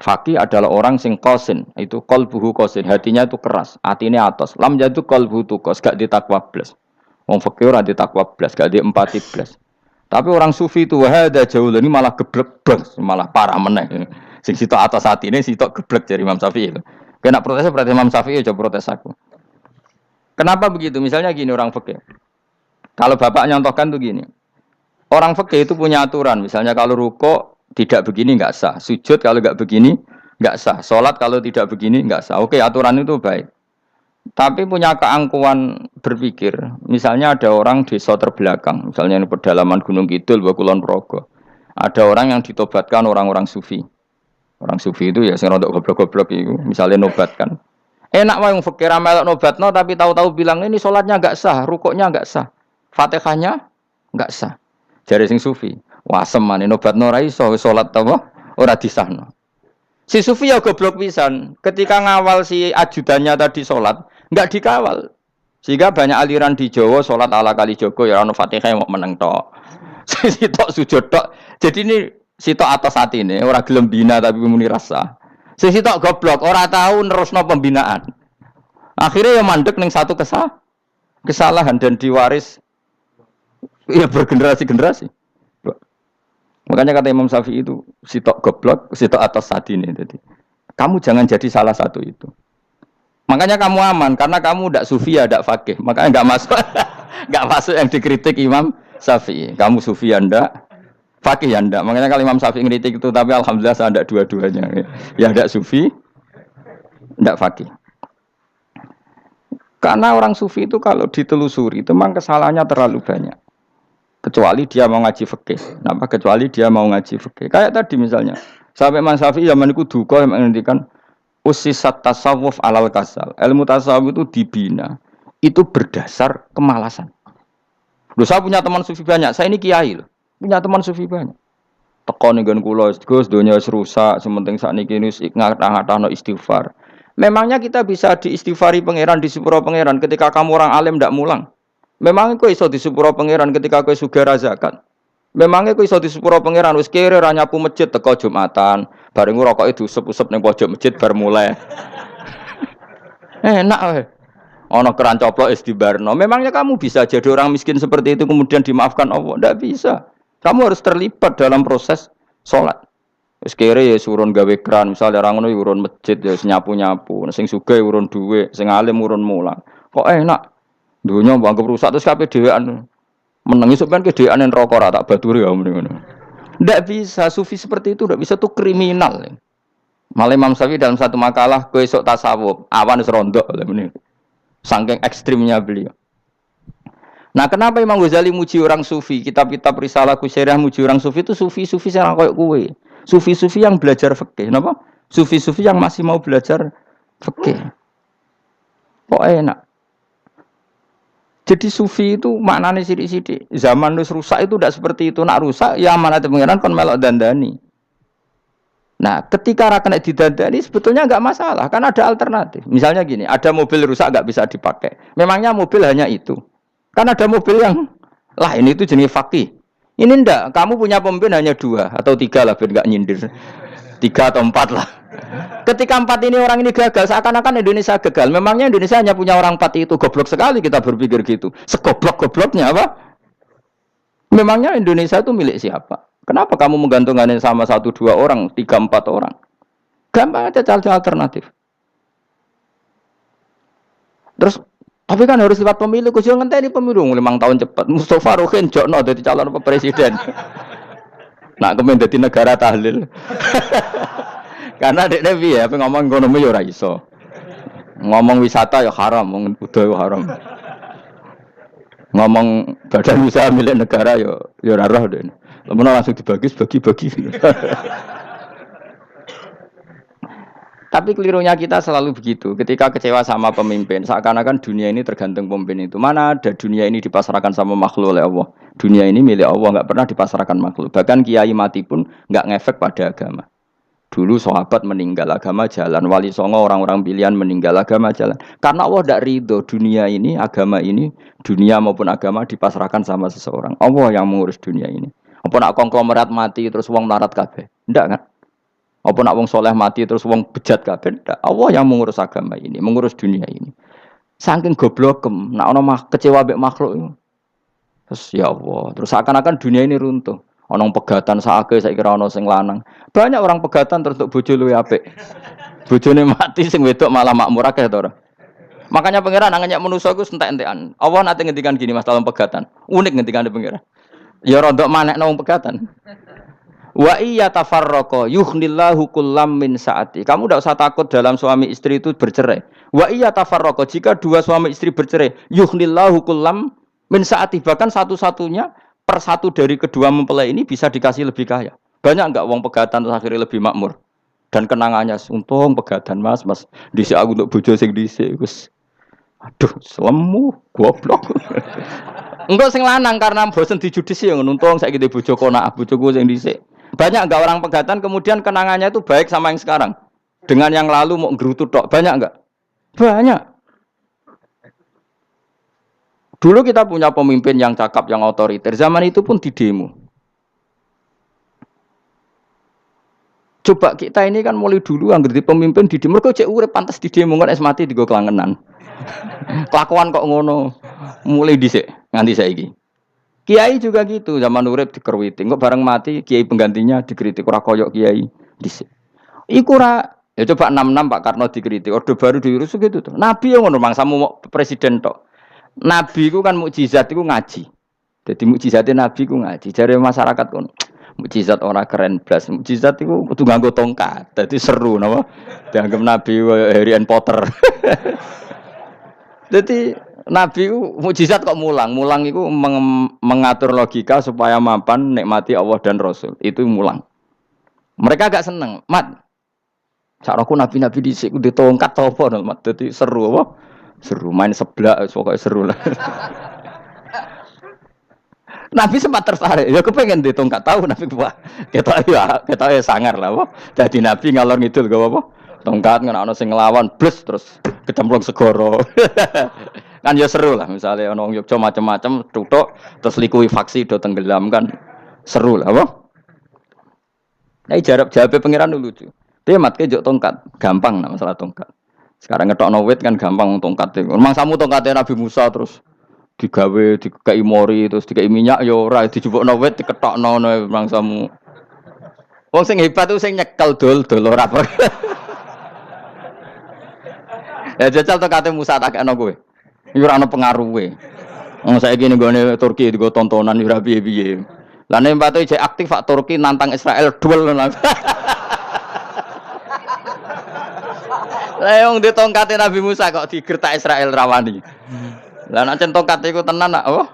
Faqih adalah orang sing qasin, itu qalbuhu qasin, hatinya itu keras, atine atos. Lam jadu qalbuhu tuqas, gak ditakwa blas. Wong faqih ora ditakwa blas, gak diempati blas. Tapi orang sufi itu wahada jauh ini malah geblek blas, malah parah meneh. Sing sitok atas atine sitok geblek dari Imam Syafi'i itu. Kena protes berarti Imam Syafi'i coba protes aku. Kenapa begitu? Misalnya gini orang fikih. Kalau bapak nyontohkan tuh gini. Orang fikih itu punya aturan. Misalnya kalau ruko tidak begini nggak sah. Sujud kalau nggak begini nggak sah. Sholat kalau tidak begini nggak sah. Oke, aturan itu baik. Tapi punya keangkuhan berpikir. Misalnya ada orang desa terbelakang. Misalnya di pedalaman Gunung Kidul, Kulon Progo. Ada orang yang ditobatkan orang-orang sufi. Orang sufi itu ya sing rodok goblok-goblok itu. Misalnya nobatkan. Enak wae wong fikih ra melok nobatno tapi tahu-tahu bilang ini salatnya enggak sah, rukuknya enggak sah, Fatihahnya enggak sah. Jare sing sufi, wah semane nobatno ora iso salat apa ora disahno. Si sufi ya goblok pisan, ketika ngawal si ajudannya tadi salat, enggak dikawal. Sehingga banyak aliran di Jawa salat ala kali Jogo ya ono Fatihah mau meneng tok. Sitok sujud tok. Jadi ini sitok atas atine ora gelem bina tapi muni rasa. Sisi tok goblok, ora tahu nerusno pembinaan. Akhirnya ya mandek ning satu kesalahan dan diwaris ya bergenerasi-generasi. Makanya kata Imam Syafi'i itu sitok goblok, sitok atas sadine. Jadi kamu jangan jadi salah satu itu. Makanya kamu aman karena kamu ndak sufi ya ndak fakih. Makanya enggak masuk enggak masuk yang dikritik Imam Syafi'i. Kamu sufi ya ndak, fakih ya ndak. Makanya kalau Imam Syafi'i ngeritik itu, tapi alhamdulillah saya ndak dua-duanya. Ya ndak sufi, ndak fakih. Karena orang sufi itu kalau ditelusuri itu memang kesalahannya terlalu banyak. Kecuali dia mau ngaji fikih. Kenapa? Kecuali dia mau ngaji fikih. Kayak tadi misalnya, sampai Imam Syafi'i zaman itu duka yang menghentikan usisat tasawuf alal kasal. Ilmu tasawuf itu dibina. Itu berdasar kemalasan. Loh, saya punya teman sufi banyak. Saya ini kiai loh. Punya teman sufi banyak. Teko ning nggon kula Gus donya wis rusak, sementing sakniki wis ngatah-ngatahno istighfar. Memangnya kita bisa diistighfari pangeran di sepuro pangeran ketika kamu orang alim ndak mulang? Memangnya kok iso di sepuro pangeran ketika kowe sugih zakat? Memangnya kok iso di sepuro pangeran wis kere ra nyapu masjid teko Jumatan, bareng rokoke diusep-usep ning pojok masjid bar mulai. Enak wae. Ana keran coplok wis dibarno. Memangnya kamu bisa jadi orang miskin seperti itu kemudian dimaafkan Allah? Ndak bisa. Kamu harus terlibat dalam proses sholat. Wis kere ya urun gawe kran, misalnya orang ngono urun masjid ya nyapu-nyapu, sing sugih urun dhuwit, sing alim urun mulang. Kok enak? Dunya mbangkep rusak terus kabeh dhewean. Menengi sampean kedhewean neraka ra tak baturi ya ngono. Ndak bisa, sufi seperti itu ndak bisa, tuh kriminal. Malah Imam Syafi'i dalam satu makalah kowe esuk tasawuf, awan wis rondok lha saking ekstrimnya beliau. Nah, kenapa Imam Ghazali muji orang sufi? Kitab-kitab Risalah Kusyariah muji orang sufi itu sufi-sufi yang kayak kue. Sufi-sufi yang belajar fikih, napa? Sufi-sufi yang masih mau belajar fikih. Kok enak? Jadi sufi itu maknanya sidik-sidik. Zaman wis rusak itu tidak seperti itu. Nak rusak ya amanat pengiran kon melok dandani. Nah, ketika ra kena didandani sebetulnya enggak masalah, kan ada alternatif. Misalnya gini, ada mobil rusak enggak bisa dipakai. Memangnya mobil hanya itu. Kan ada mobil yang lain itu jenis fakih. Ini ndak, kamu punya pemimpin hanya 2 atau 3 lah, biar nggak nyindir. 3 atau 4 lah. Ketika 4 ini orang ini gagal, seakan-akan Indonesia gagal. Memangnya Indonesia hanya punya orang 4 itu, goblok sekali kita berpikir gitu. Segoblok-gobloknya apa? Memangnya Indonesia itu milik siapa? Kenapa kamu menggantungkannya sama 1-2 orang, 3-4 orang? Gampang aja cari alternatif. Terus tapi kan harus lewat pemilu, kus yo ngenteni pemilu 5 tahun cepat. Mustafa Rohin jokno dadi calon presiden. Nak kemen dadi negara tahlil. Karena dekne piye apa ngomong ekonomi yo ora iso. Ngomong wisata ya haram, ngomong budaya haram. Ngomong badan usaha milik negara yo ora roh dekne. Langsung dibagi-bagi. Tapi kelirunya kita selalu begitu. Ketika kecewa sama pemimpin, seakan-akan dunia ini tergantung pemimpin itu. Mana ada dunia ini dipasrahkan sama makhluk oleh Allah. Dunia ini milik Allah, nggak pernah dipasrahkan makhluk. Bahkan kiai mati pun nggak ngefek pada agama. Dulu sahabat meninggal agama jalan, wali songo orang-orang pilihan meninggal agama jalan. Karena Allah tidak ridho dunia ini, agama ini, dunia maupun agama dipasrahkan sama seseorang. Allah yang mengurus dunia ini. Apa nak konglomerat mati terus wong larat kabeh? Enggak kan? Apa nak wong soleh mati terus wong bejat kabeh? Allah yang mengurus agama ini, mengurus dunia ini. Saking goblokem, nak ono kecewa mbek makhluk itu. Terus ya Allah, terus seakan-akan dunia ini runtuh. Ono pegatan saake saiki kira ono sing lanang. Banyak orang pegatan terus untuk bojo luwih apik. Bojone mati sing wedok malah makmur akeh to ora. Makanya pangeran nanya manusa iku entek-entekan. Allah nate ngendikan gini Mas dalam pegatan. Unik ngendikane pangeran. Ya rodok manekno wong pegatan. Wa iya tafarraqa yughnillahu kullam min saati. Kamu tidak usah takut dalam suami istri itu bercerai. Wa iya tafarraqa, jika 2 suami istri bercerai, yughnillahu kullam min saati, bahkan satu-satunya per 1 dari kedua mempelai ini bisa dikasih lebih kaya. Banyak enggak wong pegatan terus akhirnya lebih makmur. Dan kenangannya untung pegatan Mas dhisik aku untuk bojo sing dhisik wis. Aduh, selemu goblok. Engko sing lanang karena bosen dijudisi ya untung saiki di bojo konak bojoku sing dhisik. Banyak enggak orang pegatan kemudian kenangannya itu baik sama yang sekarang. Dengan yang lalu mau ngerutu tok, banyak enggak? Banyak. Dulu kita punya pemimpin yang cakap, yang otoriter. Zaman itu pun di demo. Coba kita ini kan mulai dulu yang ngerti pemimpin di demo. Kok cek urip pantas di demo kan es mati digo kelangenan. Kelakuan kok ngono. Mulai dhisik nganti saiki. Kiai juga gitu, zaman urip dikerwiti, kok bareng mati kiai penggantinya dikritik ora koyok kiai dhisik. Iku ora ya coba 66 Pak Karno dikritik, orde baru diurus gitu tuh. Nabi yang ngono mangsamu mau presiden tok. Nabi ku kan mukjizat iku ngaji. Jadi mukjizate Nabi ku ngaji. Jare masyarakat kon mukjizat ora keren blas. Mukjizat iku kudu nganggo tongkat. Dadi seru napa? Dianggap Nabi Harry Potter. Jadi Nabi itu mukjizat kok mulang. Mulang itu mengatur logika supaya mapan nikmati Allah dan Rasul. Itu mulang. Mereka agak seneng. Mat, caraku nabi-nabi dhisik ku ditongkat apa Mat. Dadi seru apa? Seru main seblak pokoknya seru lah. Nabi sempat tertarik. Ya kepengen ditongkat tahu Nabi wah. Kita ya sangar lah apa. Jadi Nabi ngalor ngidul gak apa. Tongkat ana sing nglawan blus terus kecemplung segoro. Kan ya seru lah misalnya ono Yogyo macam-macam tutuk terus likuifaksi do tenggelam kan seru lah apa. Nah, jawab pangeran lucu. Dia mat ke jok tongkat, gampang nah masalah tongkat. Sekarang ngetokno wit kan gampang tongkat. Memang samu tongkatnya Nabi Musa terus digawe dikai mori terus dikai minyak ya ora dijupukno wit diketokno memang samu. Wong sing hebat itu sing nyekel dol ora apa. Ya jajal tongkate Musa tak kena kowe. Iku ora ana pengaruhe. Wong saiki ning gone Turki digo tontonan ora piye-piye. Lah nek mbate jek aktif Pak Turki nantang Israel duel. Lah wong di tongkate Nabi Musa kok digertak Israel rawani. Lah nek tongkate iku tenan nak oh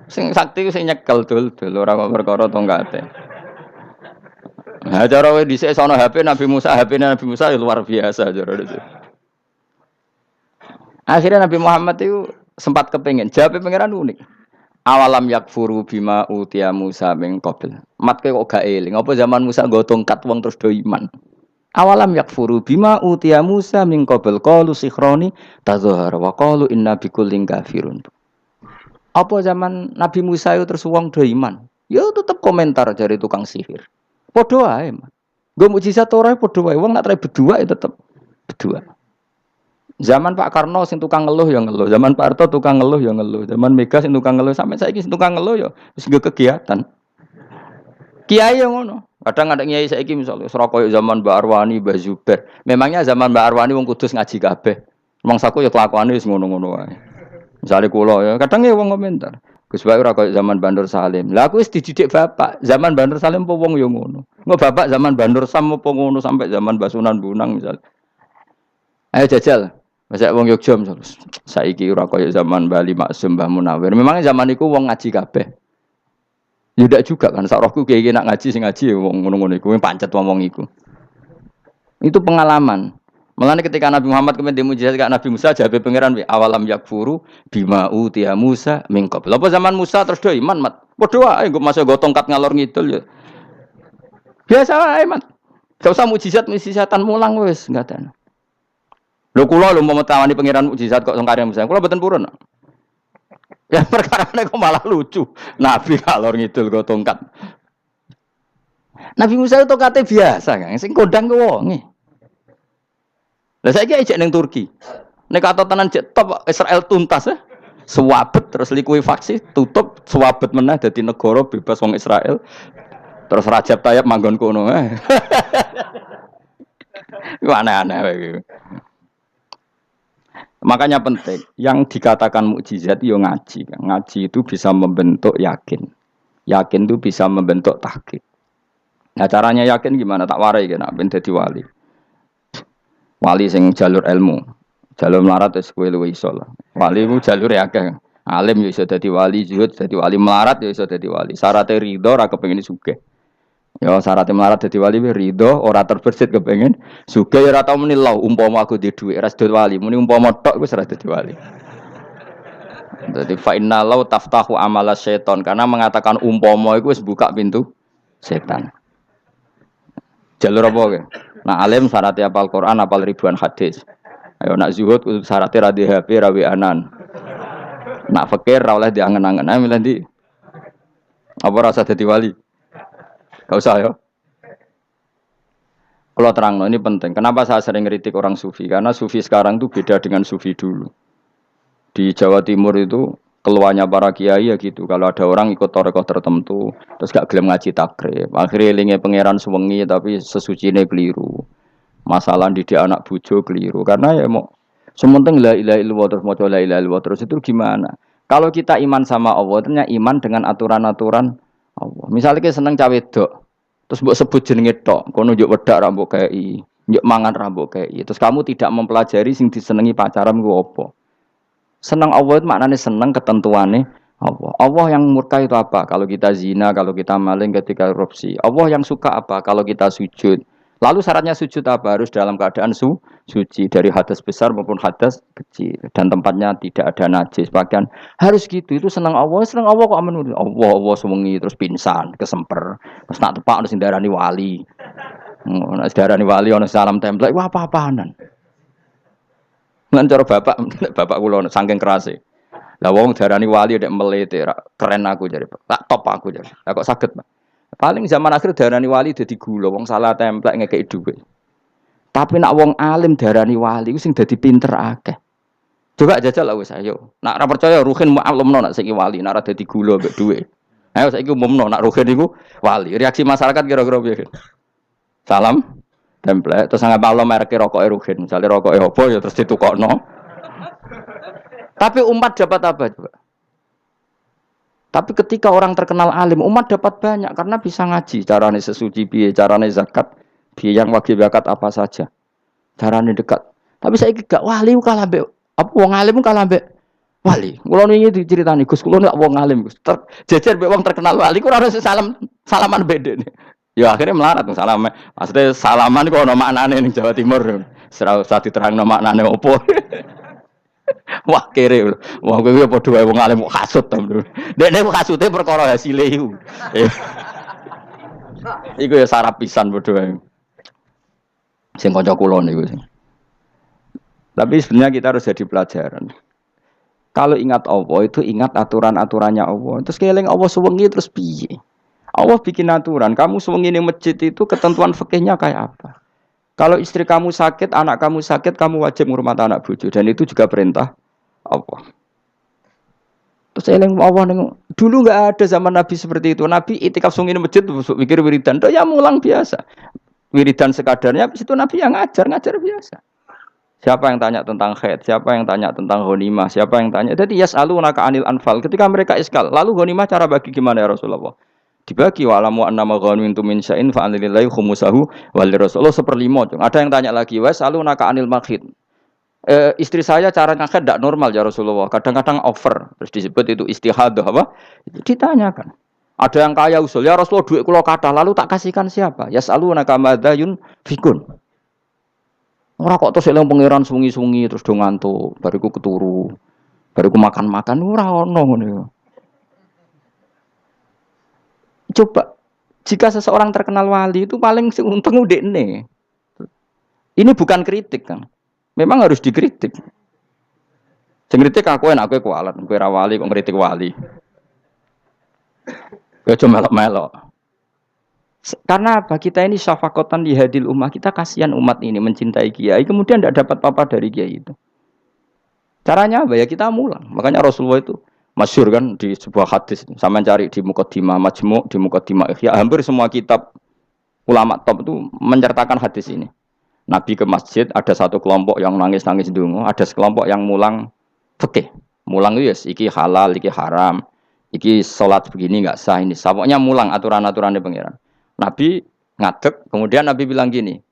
sing sakti sing nyekel dul ora kok perkara tongkate. Nah cara wis dhisik sono HP Nabi Musa, HP-ne Nabi Musa ya luar biasa cara itu. Akhirnya Nabi Muhammad itu sempat kepengen jawab pangeran unik. Awalam yakfuru bima utiya Musa min qabl. Mat kok gak eling apa zaman Musa nggo tongkat wong terus do iman. Awalam yakfuru bima utiya Musa min qabl qalu sikhroni tazahara wa qalu inna bikullin kafirun. Apa zaman Nabi Musa itu terus wong do iman? Ya tetep komentar dari tukang sihir. Padha wae. Nggo mukjizat ora padha wae wong nak berdua ya tetep berdua. Zaman Pak Karno sing tukang ngeluh ya ngeluh, zaman Pak Harto tukang ngeluh ya ngeluh, zaman Mega sing tukang ngeluh sampai saiki sing tukang ngeluh ya wis nggo kegiatan. Kiai yang ngono. Kadang ada kiai saiki misalnya Surabaya zaman Mbak Arwani, Mbak Zubair. Memangnya zaman Mbak Arwani wong Kudus ngaji kabeh. Mangsaku ya kelakuane wis ngono-ngono wae. Misale kula ya kadang ya wong komentar. Gus Bae ora koyo zaman Bandur Salim. Lah aku wis dididik bapak, zaman Bandur Salim apa wong ya ngono. Engko bapak zaman Bandur Sam apa ngono sampai zaman Basunan Bunang misal. Ayo jajal. Masa wong Yogya misal saiki ora koyo zaman Bali Maksum Mbah Munawir. Memangnya zaman iku wong ngaji kabeh. Ya ndak juga kan sak rohku kiye nak ngaji sing ngaji wong ngono-ngono iku pancet wong iku. Itu pengalaman. Mulane ketika Nabi Muhammad kemudian dimujizat kak Nabi Musa jabe pangeran awalam yakfuru bima utiya Musa min qabl. Apa zaman Musa terus do iman mat. Padha wae nggo masuk go tongkat ngalor ngidul ya. Biasa wae mat. Gak usah mujizatan mulang wis enggak ada. Lho kula lho mau tawani pangeran mukjizat kok sing karya Musa. Kula mboten purun. Ya perkara kok malah lucu. Nabi kalor ngidul go tongkat. Nabi Musa itu tongkate biasa kan, sing kondang ku wonge. Lah saiki ejek ning Turki. Nek kata tenan jek top Israel tuntas ya. Suwabet terus likuifaksi, tutup suwabet meneh dadi negara bebas wong Israel. Terus Rajab Tayyip manggon kono. Iku aneh-aneh iki. Makanya penting, yang dikatakan mukjizat yo ngaji. Ngaji itu bisa membentuk yakin. Yakin itu bisa membentuk tahqiq. Nah caranya yakin gimana? Tak warai kena ben dadi wali. Wali sing jalur ilmu. Jalur melarat wis kowe luwih iso lah. Wali ku jalur akeh. Alim yo iso dadi wali, zuhud dadi wali, melarat yo iso dadi wali. Syaratnya ridho ora kepengin sugih. Ya syaratnya melarat dadi wali ridho ora terbersit kepengin sugih ya ora tau muni lho umpama aku di dhuwit ora dadi wali, muni umpama tok wis ora dadi wali. Dadi fa inna law taftahu amala syaiton karena mengatakan umpama iku wis buka pintu setan. Jalur apa ke? Nah alim syaratnya hafal Quran, hafal ribuan hadis. Ayo nak zuhud syaratnya ra di HP, ra anan. Nak fakir ra oleh diangen-angen. Ayo milih ndi? Apa rasa dadi wali? Gak usah ya. Kalau terang, ini penting. Kenapa saya sering kritik orang sufi? Karena sufi sekarang itu beda dengan sufi dulu. Di Jawa Timur itu keluarnya para kiai ya gitu. Kalau ada orang ikut torekoh tertentu, terus gak gelem ngaji takrib. Akhirnya elinge pangeran suwengi tapi sesucine keliru. Masalah didik anak bojo keliru. Karena ya mau sementing la ilaha illallah terus maca la ilaha illallah terus itu gimana? Kalau kita iman sama Allah, ternyata iman dengan aturan-aturan Allah. Misalnya kita seneng cawe dok, terus mbok sebut jenenge tok, kono njuk wedak ra mbok kei, njuk mangan ra mbok kei. Terus kamu tidak mempelajari sing disenengi pacaran ku apa? Seneng Allah itu maknanya seneng ketentuannya Allah. Allah yang murka itu apa? Kalau kita zina, kalau kita maling, ketika korupsi. Allah yang suka apa? Kalau kita sujud. Lalu syaratnya sujud apa? Harus dalam keadaan suci dari hadas besar maupun hadas kecil dan tempatnya tidak ada najis. Bahkan harus gitu. Itu senang Allah kok aman. Allah sewengi terus pingsan, kesemper. Terus nak tepak harus darani wali. Nak darani wali ono salam template. Wah apa-apaanan. Lan cara bapak kula saking kerase. Lah wong darani wali nek melete keren aku jare. Tak top aku jare. Lah kok saged, Pak? Paling zaman akhir darani wali dadi gula, wong salah templek ngekeki dhuwit. Tapi nak wong alim darani wali ku sing dadi pinter akeh. Coba jajal lah wis ayo. Nak ora percaya Ruhin mu'allimno nak saiki wali, nak ora dadi gula mbek dhuwit. Ayo saiki umumno nak Ruhin iku wali. Reaksi masyarakat kira-kira piye? Salam template terus nggak malam merek rokok Ruhin, misalnya rokok apa ya terus ditukokno. Tapi umat dapat apa juga? Tapi ketika orang terkenal alim, umat dapat banyak karena bisa ngaji, carane sesuci piye, carane zakat, piye yang wajib zakat apa saja, carane dekat. Tapi saya gak wali kalah mbek apa wong alim kalah mbek wali. Kula niki diceritani Gus, kula nek wong alim Gus, jejer mbek wong terkenal wali ku ora salaman bedene. Ya akhirnya melarat salam. Maksudnya salaman kok ono maknane ning Jawa Timur. Ora usah diterangno maknane opo. Wah kere. Wah kowe padha wae wong alim kok kasut to. Dekne kok kasute perkara hasile iku. Iku ya sarap pisan padha wae. Sing kanca kula niku sing. Tapi sebenarnya kita harus jadi pelajaran. Kalau ingat Allah itu ingat aturan-aturannya Allah. Terus keling Allah suwengi terus piye? Allah bikin aturan, kamu sewengi ning masjid itu ketentuan fikihnya kayak apa? Kalau istri kamu sakit, anak kamu sakit, kamu wajib ngurmat anak bojo dan itu juga perintah Allah. Terus eling Allah dulu enggak ada zaman Nabi seperti itu. Nabi itikaf sewengi ning masjid mikir wiridan, ya mulang biasa. Wiridan sekadarnya habis itu Nabi yang ngajar biasa. Siapa yang tanya tentang haid, siapa yang tanya tentang ghanimah, siapa yang tanya. Jadi yas'alunaka 'anil anfal. Ketika mereka iskal, lalu ghanimah cara bagi gimana ya Rasulullah? Dibagi wa'lamu annama ghanimtum min syai'in fa anlillahi khumusahu wal rasul 1/5. Ada yang tanya lagi, "Wa salunaka 'anil makhid." Istri saya cara ngakad tidak normal ya Rasulullah. Kadang-kadang over. Terus disebut itu istihadah apa? Ditanyakan. Ada yang kaya usul, "Ya Rasulullah duit kula kathah, lalu tak kasihkan siapa?" Ya salunaka madzayun fikun. Ora kok terus eling pangeran sungi-sungi terus do ngantuk, bariku keturu. Bariku makan-makan ora ono ngono. Coba, jika seseorang terkenal wali itu paling untung udekne. Ini bukan kritik kan. Memang harus dikritik. Sing kritik aku enak kowe kualat, kowe ra wali kok ngritik wali. Kowe cuma melok-melok. Karena apa? Kita ini syafaqatan li hadil ummah, kita kasihan umat ini mencintai kiai, kemudian tidak dapat apa-apa dari kiai itu. Caranya apa ya? Kita mulang. Makanya Rasulullah itu masyhur kan di sebuah hadis, sama cari di Muqaddimah Majmu', di Muqaddimah Ihya, hampir semua kitab ulama top itu menyertakan hadis ini. Nabi ke masjid, ada satu kelompok yang nangis-nangis ndonga, ada sekelompok yang mulang fikih. Mulang itu yes, iki halal, iki haram, iki salat begini enggak sah ini. Pokoknya mulang aturan-aturannya pangeran. Nabi ngadeg, kemudian Nabi bilang gini,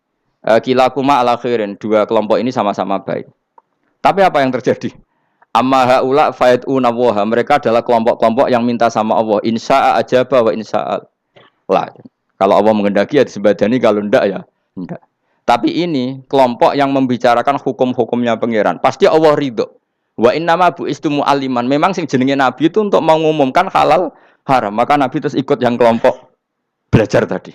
kilakuma ala khairin, dua kelompok ini sama-sama baik. Tapi apa yang terjadi? Amma haula fa'iduna wa mereka adalah kelompok-kelompok yang minta sama Allah insya'a ajaba wa insya'al la. Kalau Allah menghendaki ya disebadani, kalau enggak ya enggak. Tapi ini kelompok yang membicarakan hukum-hukumnya pangeran. Pasti Allah ridho. Wa innama bu'istu mu'alliman. Memang sing jenenge nabi itu untuk mengumumkan halal haram. Maka nabi terus ikut yang kelompok belajar tadi.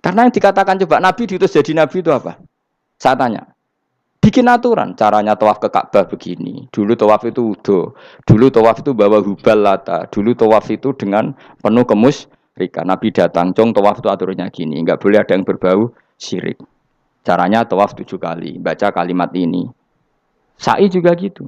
Karena yang dikatakan coba nabi diutus jadi nabi itu apa? Saya tanya. Bikin aturan, caranya tawaf ke Ka'bah begini. Dulu tawaf itu wudu. Dulu tawaf itu bawa hubal lata. Dulu tawaf itu dengan penuh kemusyrikan. Nabi datang, cong tawaf itu aturannya gini. Enggak boleh ada yang berbau syirik. Caranya tawaf 7 kali. Baca kalimat ini. Sa'i juga gitu.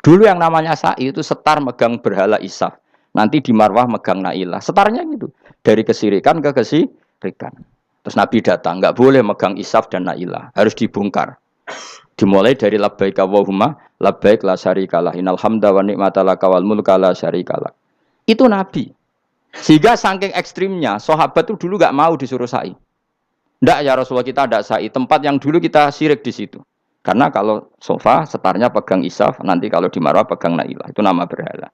Dulu yang namanya sa'i itu setar megang berhala Isaf. Nanti di Marwah megang Nailah. Setarnya gitu. Dari kesirikan ke kesirikan. Terus Nabi datang, enggak boleh megang Isaf dan Nailah. Harus dibongkar. Dimulai dari labbaik Allahumma labbaik la syarikalah innal hamda wa ni'mata laka wal mulka la syarikalah. Itu Nabi. Sehingga saking ekstrimnya sahabat itu dulu enggak mau disuruh sa'i. Enggak ya Rasulullah, kita ada sa'i, tempat yang dulu kita syirik di situ. Karena kalau sofa setarnya pegang isaf, nanti kalau di marwah pegang nailah. Itu nama berhala.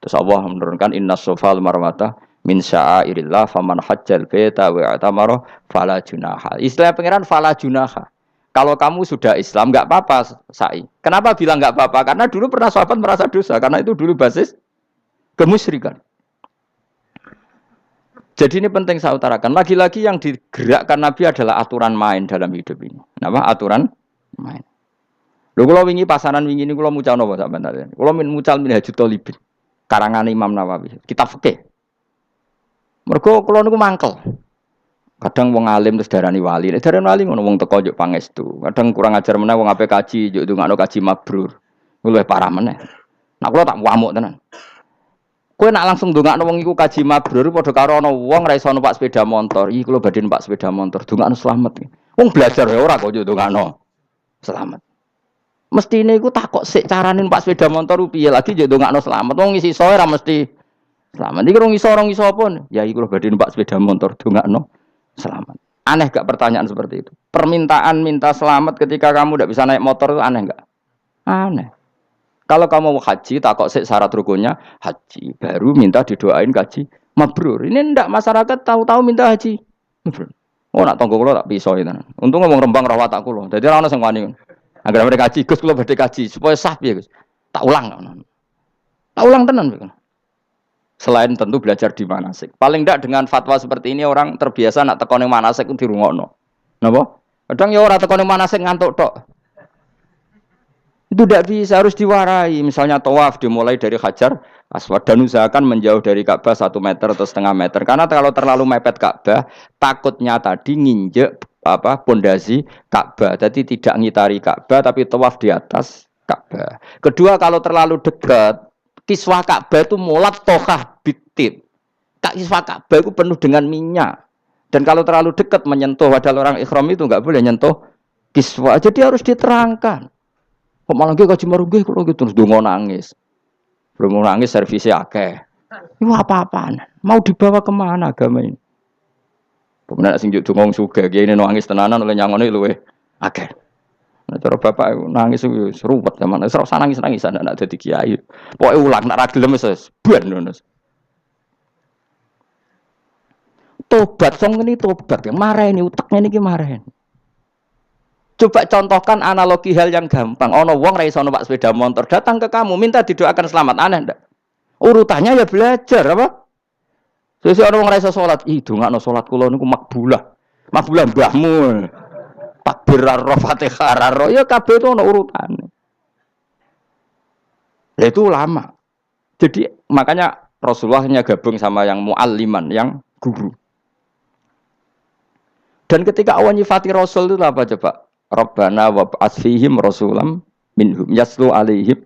Terus Allah menurunkan inna sofa al-marwata min sya'airillah faman hajjal baita wa atamara fala junaha. Istilah pangeran fala junaha. Kalau kamu sudah Islam nggak apa-apa sa'i. Kenapa bilang nggak apa-apa? Karena dulu pernah sahabat merasa dosa. Karena itu dulu basis kemusyrikan. Jadi ini penting saya utarakan. Lagi-lagi yang digerakkan Nabi adalah aturan main dalam hidup ini. Apa? Aturan main. Lho kula wingi pasaran wingi niku kula mucal napa sampeyan? Kula mucal Minhajul Thalibin. Karangan Imam Nawawi. Kitab fikih. Mergo kula niku mangkel. Kadang wong alim terus darani wali. Nek darani wali ngono wong teko njuk pangestu. Kadang kurang ajar meneh wong ape kaji njuk ndongakno kaji mabrur. Luwih parah meneh. Nah kula tak wamuk tenan. Kowe nak langsung ndongakno wong iku kaji mabrur padha karo ana wong ra iso numpak sepeda motor. Iki kula badhe numpak sepeda motor, ndongakno slamet. Wong belajar ya ora kok njuk ndongakno slamet. Mestine iku takok sik carane numpak sepeda motor piye lagi njuk ndongakno slamet. Wong isi iso ora mesti slamet. Iki rong iso apa? Ya iku lho badhe numpak sepeda motor ndongakno selamat. Aneh gak pertanyaan seperti itu? Permintaan minta selamat ketika kamu tidak bisa naik motor itu aneh gak? Aneh. Kalau kamu mau haji, takok syarat rukunnya haji, baru minta didoain haji mabrur. Ini ndak masyarakat tahu-tahu minta haji mabrur. Oh nak tonggo kula tak pisau itu. Untung ngomong Rembang rawat tak kula. Dadi ora ono sing wani. Agar mereka haji, Gus kula badhe haji supaya sah piye, Gus. Tak ulang. Tak ulang tenan. Selain tentu belajar di manasik. Paling tidak dengan fatwa seperti ini orang terbiasa nak tekone manasik ku dirungokno. Napa? Kadang ya ora tekone manasik ngantuk tok. Itu tidak bisa, harus diwarai. Misalnya tawaf dimulai dari Hajar Aswad dan usahakan menjauh dari Ka'bah 1 meter atau setengah meter. Karena kalau terlalu mepet Ka'bah, takutnya tadi nginjek pondasi Ka'bah. Jadi tidak ngitari Ka'bah tapi tawaf di atas Ka'bah. Kedua, kalau terlalu dekat kiswah Ka'bah itu mulat tohah bitit. Kiswah Ka'bah itu penuh dengan minyak. Dan kalau terlalu dekat menyentuh, padahal orang ikhram itu enggak boleh nyentuh kiswah. Jadi harus diterangkan. Kok malah nggih kaji marunggih kalau gitu terus dongo nangis. Belum nangis servisnya akeh. Itu apa-apaan? Mau dibawa kemana agama ini? Kemudian sing juk dongo sugih ini nangis tenanan oleh nyangone luweh akeh. Nah, cara bapak nangis wis ruwet zaman. Wis ora nangis-nangis anak dadi kiai. Pokoke ulang nek ra gelem wis ben ngono. Tobat song ini tobat. Mareni utekne niki mareni. Coba contohkan analogi hal yang gampang. Ono wong ra iso numpak sepeda motor datang ke kamu minta didoakan selamat. Aneh ndak? Urutannya ya belajar apa? Sesuk ono wong ra iso salat, ih dongakno salat kula niku makbulah. Makbulah mbahmu. Takbir ar Fatihah ar ya kabeh itu ono urutane. Lah itu lama. Jadi makanya Rasulullah hanya gabung sama yang mualliman, yang guru. Dan ketika Allah nyifati Rasul itu apa coba? Rabbana wab'ats fihim rasulam minhum yaslu alaihim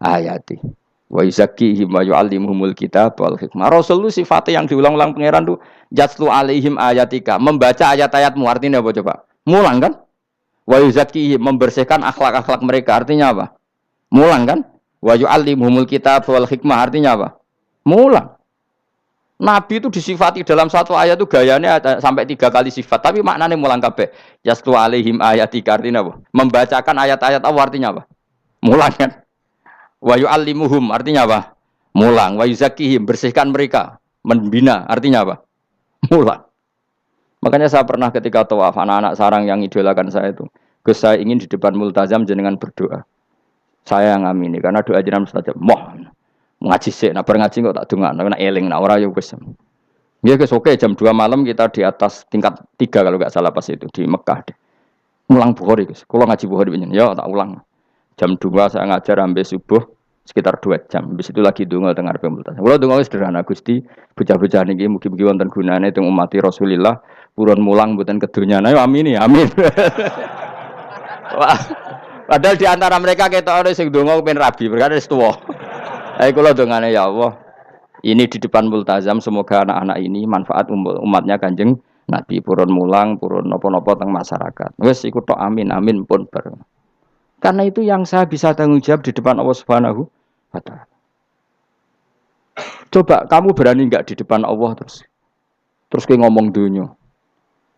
ayati wa yuzakkihim wa yu'allimuhumul kitab wal hikmah. Rasul itu sifatnya yang diulang-ulang pangeran itu yaslu alaihim ayatika, membaca ayat-ayatmu. Artinya apa coba? Mulang kan? Wa yuzakkihim, membersihkan akhlak-akhlak mereka. Artinya apa? Mulang kan? Wa yu'allimuhumul kitab wal hikmah. Artinya apa? Mulang. Nabi itu disifati dalam satu ayat itu gayanya sampai 3 kali sifat, tapi maknanya mulang kabeh. Yaslu alaihim ayatika, artinya apa? Membacakan ayat-ayat Allah, artinya apa? Mulang kan? Wa yu'allimuhum, artinya apa? Mulang. Wa yuzakkihim, bersihkan mereka, membina, artinya apa? Mulang. Makanya saya pernah ketika tawaf, anak-anak sarang yang idolakan saya itu, Gus saya ingin di depan multazam jenengan berdoa. Saya yang ngamini karena doa jenengan mustajab. Ngaji sih, nah ngaji kok tak dongakno, nak eling, nak ora ya wis. Ya guys, oke jam 2 malam kita di atas tingkat 3 kalau enggak salah pas itu di Mekah deh. Mulang Bukhari guys. Kalau ngaji Bukhari pinjen, ya tak ulang. Jam 2 saya ngajar sampai subuh sekitar 2 jam. Habis itu lagi donga teng arep multas. Kula donga sederhana Gusti, bocah-bocah niki mugi-mugi wonten gunane teng umat Rasulillah, purun mulang mboten kedunyane. Ayo amin ya, amin. Wah. Padahal di antara mereka ketok ana sing donga pengen rabi, berkata wis tuwa. Ayo kula dongane ya Allah. Ini di depan multazam semoga anak-anak ini manfaat umatnya Kanjeng Nabi, purun mulang, purun napa-napa teng masyarakat. Wis iku tok amin amin pun bar. Karena itu yang saya bisa tanggung jawab di depan Allah Subhanahu wa taala. Coba kamu berani enggak di depan Allah terus kayak ngomong dunia.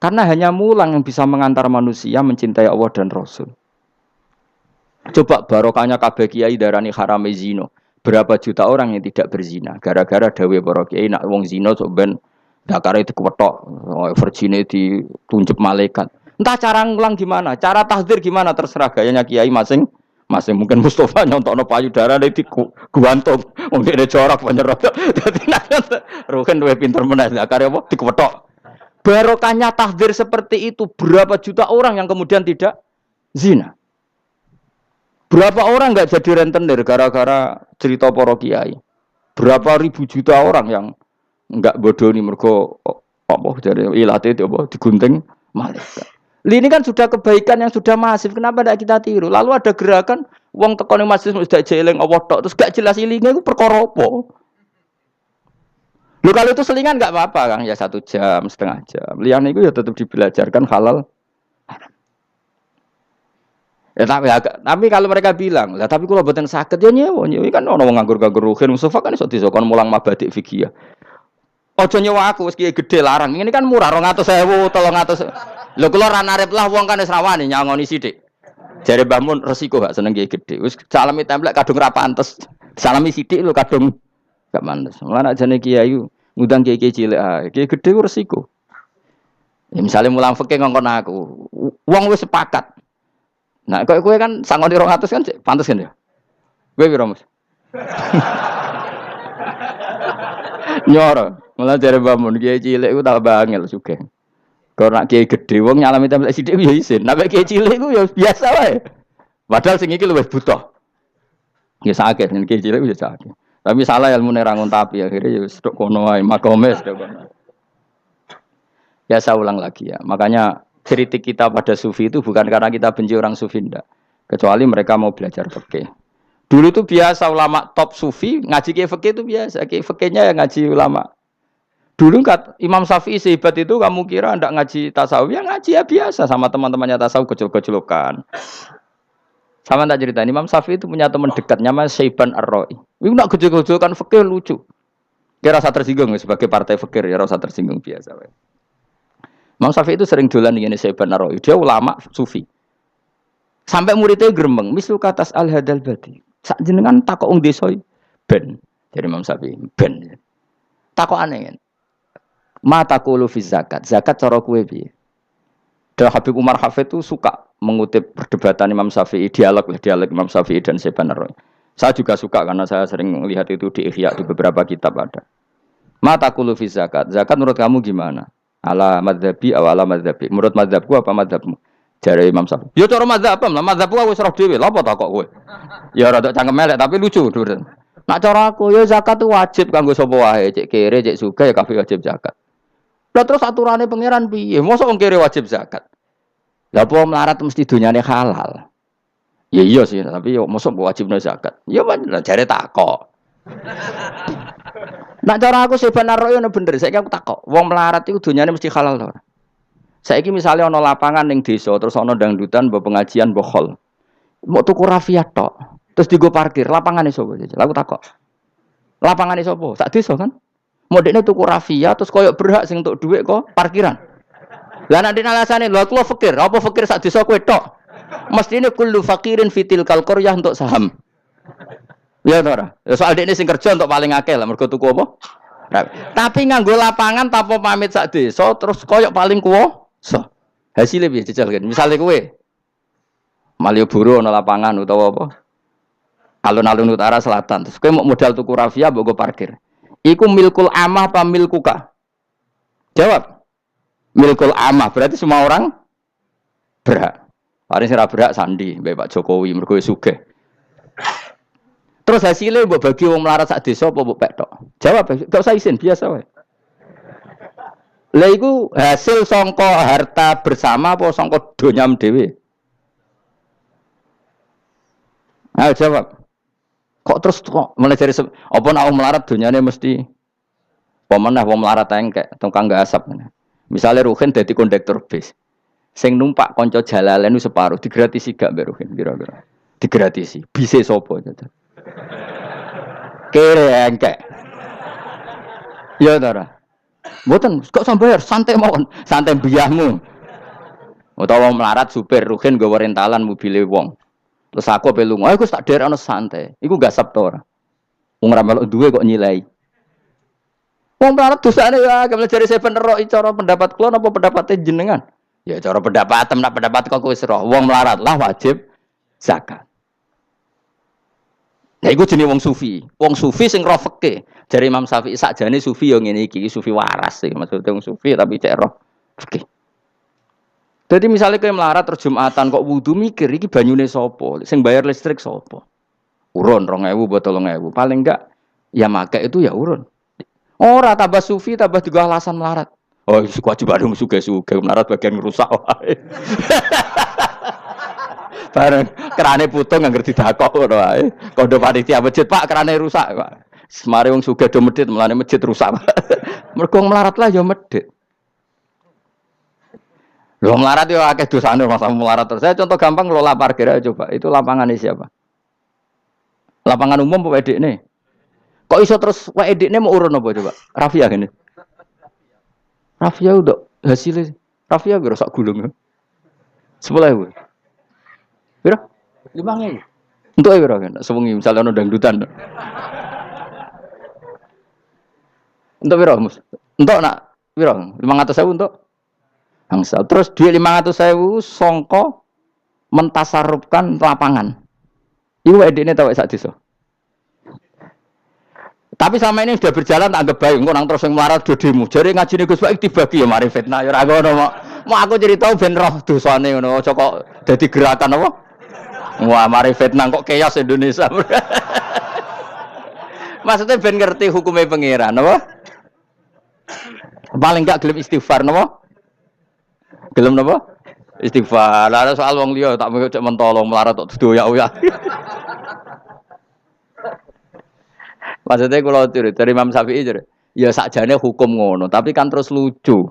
Karena hanya mulang yang bisa mengantar manusia mencintai Allah dan Rasul. Coba barokahnya kabeh kiai darani harame zina. Berapa juta orang yang tidak berzina gara-gara dawe para kiai nak wong zina sok ben dakare dikwetok, virgine ditunjuk malaikat. Entah cara ngulang gimana, cara tahdir gimana terserah gayanya kiai masing masing mungkin Mustafa nyontokno payudara di guantung wong dene corak penyerot. Dadi Ruhin luwih pinter meneh dakare apa dikwetok. Barokahnya tahdir seperti itu berapa juta orang yang kemudian tidak zina. Berapa orang nggak jadi rentenir gara-gara cerita para kiai? Berapa ribu juta orang yang nggak bodoh nih mergo apa jadi ilate itu apa digunting malaikat. Ini kan sudah kebaikan yang sudah masif. Kenapa tidak kita tiru? Lalu ada gerakan wong tekone masjid sudah jeleng apa tok terus gak jelas ilinge itu perkara apa? Lu kalau itu selingan nggak apa-apa Kang ya 1 jam setengah jam. Liyane itu ya tetap dibelajarkan halal. Ya, tapi kalau mereka bilang, lah tapi kalau boten sakit ya nyewa kan ono wong nganggur-nganggur Ruhin Mustafa kan iso disokon mulang mabadik fikih. Ojo nyewa aku wis kiye gedhe larang. Ini kan murah 200.000, 300. Lho kula ra narep lah wong kan wis rawani nyangoni sithik. Jare Mbah Mun resiko gak seneng kiye gedhe. Wis salami templek kadung ra pantes. Salami sithik lho kadung gak pantes. Mulane jane kiai ngundang kiai cilik ae. Kiai gedhe ku resiko. Ya misalnya mulang fikih ngongkon aku. Wong wis sepakat. Nah, kowe kan sangoni 200 kan pantes kan ya? Kowe piro, Mas? Nyoro, malah jare bangun kiai cilik ku tak bangel sugih. Kalau nak kiai gede wong nyalami templek sithik ya isin. Nek kiai cilik ku ya biasa wae. Padahal sing iki luwih butuh. Ya sakit nek kiai cilik ya sakit. Tapi salah ilmune ra ngontapi akhirnya ya wis tok kono wae makome tok kono. Ya saya ulang lagi ya. Makanya kritik kita pada sufi itu bukan karena kita benci orang sufi enggak. Kecuali mereka mau belajar fikih. Dulu itu biasa ulama top sufi ngaji kiai fikih itu biasa. Kiai fikihnya yang ngaji ulama. Dulu kan Imam Syafi'i sehebat itu kamu kira enggak ngaji tasawuf? Ya ngaji ya biasa sama teman-temannya tasawuf kecil-kecilokan. Sama tak cerita Imam Syafi'i itu punya teman dekat namanya Syaiban Ar-Ra'i. Itu nak kecil-kecilokan fikih lucu. Dia rasa tersinggung sebagai partai fikih ya rasa tersinggung biasa. Imam Syafi'i itu sering dolan dengan Syaiban Ar-Ra'i. Dia ulama sufi. Sampai muridnya gremeng, mislu katas al-hadal badi. Sak jenengan takok wong desa ben. Jadi Imam Syafi'i ben. Takok aneh kan. Mata taqulu fi zakat. Zakat cara kowe piye? Dan Habib Umar Hafid itu suka mengutip perdebatan Imam Syafi'i, dialog Imam Syafi'i dan Syaiban Ar-Ra'i. Saya juga suka karena saya sering melihat itu di Ihya di beberapa kitab ada. Mata taqulu fi zakat. Zakat menurut kamu gimana? Ala madzhabi aw ala madzhabi. Menurut madzhabku apa madzhabmu? Jare Imam Syafi'i. Ya cara madzhab lah, madzhabku wis roh dhewe. Lha apa tak kok kowe? Ya rada cangkem elek tapi lucu, Dur. Nak cara aku ya zakat itu wajib kanggo sapa wae, cek kere, cek sugih ya kabeh wajib zakat. Lah terus aturane pangeran piye? Mosok wong kere wajib zakat. Lah apa melarat mesti donyane halal. Ya iya sih, tapi yo mosok wajibno zakat. Ya jare takok. Nak cara aku sebenarnya ono bener, saiki aku takok. Wong melarat iku donyane mesti halal to. Saiki misale ana lapangan ning desa terus ana dangdutan mbok pengajian mbok hol. Mbok tuku rafiah tok. Terus digo parkir, lapangane sapa? Aku takok. Lapangane sapa? Sak desa kan? Modekne tuku rafiah terus koyo berhak sing entuk dhuwit kok parkiran. Lah nek alasane lho aku fakir, apa fakir sak desa kowe tok? Mestine kullu fakirin fitil qaryah untuk saham. Ya to ora. Ya soal dekne sing kerja untuk paling akeh lah mergo tuku apa? Tapi nganggo lapangan tanpa pamit sak desa terus koyo paling kuwasa. Hasilnya piye jajal kan. Misale kowe Malioboro ana lapangan utawa apa? Alun-alun utara selatan. Terus kowe mau modal tuku rafia mbok go parkir. Iku milkul amah apa milkuka? Jawab. Milkul amah berarti semua orang berhak. Paling sing ora berhak sandi mbek Pak Jokowi mergo sugih. Terus hasilnya mbok bagi wong melarat sak desa apa mbok pek tok? Jawab, gak usah izin, biasa wae. Lah iku hasil sangka harta bersama apa sangka donyam dhewe? Ayo jawab. Kok terus kok mulai dari apa nek wong melarat donyane mesti pemenah wong melarat engkek tukang asap. Misalnya Ruhin dadi kondektur bis. Sing numpak kanca jalalen separuh digratisi gak mbek Ruhin kira-kira. Digratisi. Bise sapa gitu. Kere engkek. Ya ora. Mboten kok sambayar santai mawon, santai mbiyahmu. Utawa melarat supir Ruhin nggawa rentalan mobile wong. Terus aku ape lunga, aku tak derekno santai. Iku gak sabto ora. Wong ra melok duwe kok nyilai. Wong melarat dosane ya, kemudian jari saya penerok cara pendapat kula napa pendapat jenengan? Ya cara pendapat nak pendapat kok wis roh. Wong melarat lah wajib zakat. Nah iku jenenge wong sufi. Wong sufi sing roh fikih. Jare Imam Syafi'i sakjane sufi yo ngene iki, sufi waras iki. Maksudnya wong sufi tapi cek roh fikih. Jadi misalnya kayak melarat terus Jumatan kok wudu mikir iki banyune sapa? Sing bayar listrik sapa? Urun 2.000 botol 3.000. Paling enggak ya make itu ya urun. Ora tambah sufi tambah juga alasan melarat. Oh, kewajiban dong suge-suge melarat bagian ngerusak wae. Bareng kerane putung anggar didakok ngono wae. Kondo panitia masjid, Pak, kerane rusak, Pak. Semare wong sugih do medhit, melane masjid rusak. Mergo melarat lah ya medhit. Lho melarat yo akeh dosane masa melarat terus. Saya contoh gampang ngelola parkir aja coba. Itu lapangannya siapa? Lapangan umum apa edekne? Kok iso terus wae edekne mau urun apa coba? Rafia gini. Rafia udah hasilnya. Rafia kira sak gulung. 10.000. Piro? 5.000. Untuk piro kan? Sewengi misalnya ono dangdutan. Untuk piro, Mus? Untuk nak piro? 500.000 untuk angsal. Terus duit 500.000 songko mentasarrufkan lapangan. Iku edekne tau sak desa. Tapi sama ini sudah berjalan tak anggap baik. Engko nang terus sing melarat do demo. Jare ngajine Gus Pak dibagi ya mari fitnah ya ora ngono mau aku cerita ben roh dosane ngono. Aja kok dadi gerakan apa? Wah, mari fitnah kok chaos Indonesia. Maksudnya ben ngerti hukumnya pangeran apa? Paling enggak gelem istighfar napa? Gelem napa? Istighfar. Lah soal wong liya tak mau cek mentolong melarat tok doyak-oyak. Maksudnya kalau dari Imam Syafi'i ya sakjane hukum ngono, tapi kan terus lucu.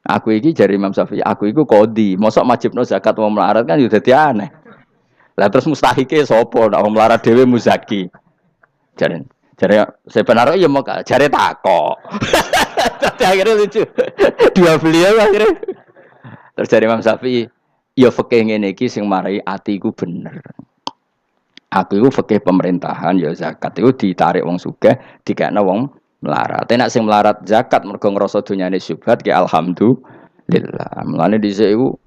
Aku iki dari Imam Syafi'i, aku iku qadhi. Mosok wajibno zakat wong melarat kan ya dadi aneh. Lah terus mustahike sapa nek wong melarat dhewe muzaki. Jare sebenarnya ya mau jare takok. Tapi akhirnya lucu. Dua beliau akhirnya. Terus dari Imam Syafi'i, ya fikih ngene iki sing marai atiku bener. Aku itu fikih pemerintahan ya zakat itu ditarik wong sugih dikekno wong melarat. Nek sing melarat zakat mergo ngrasa dunyane syubhat ki alhamdulillah. Mulane dhisik iku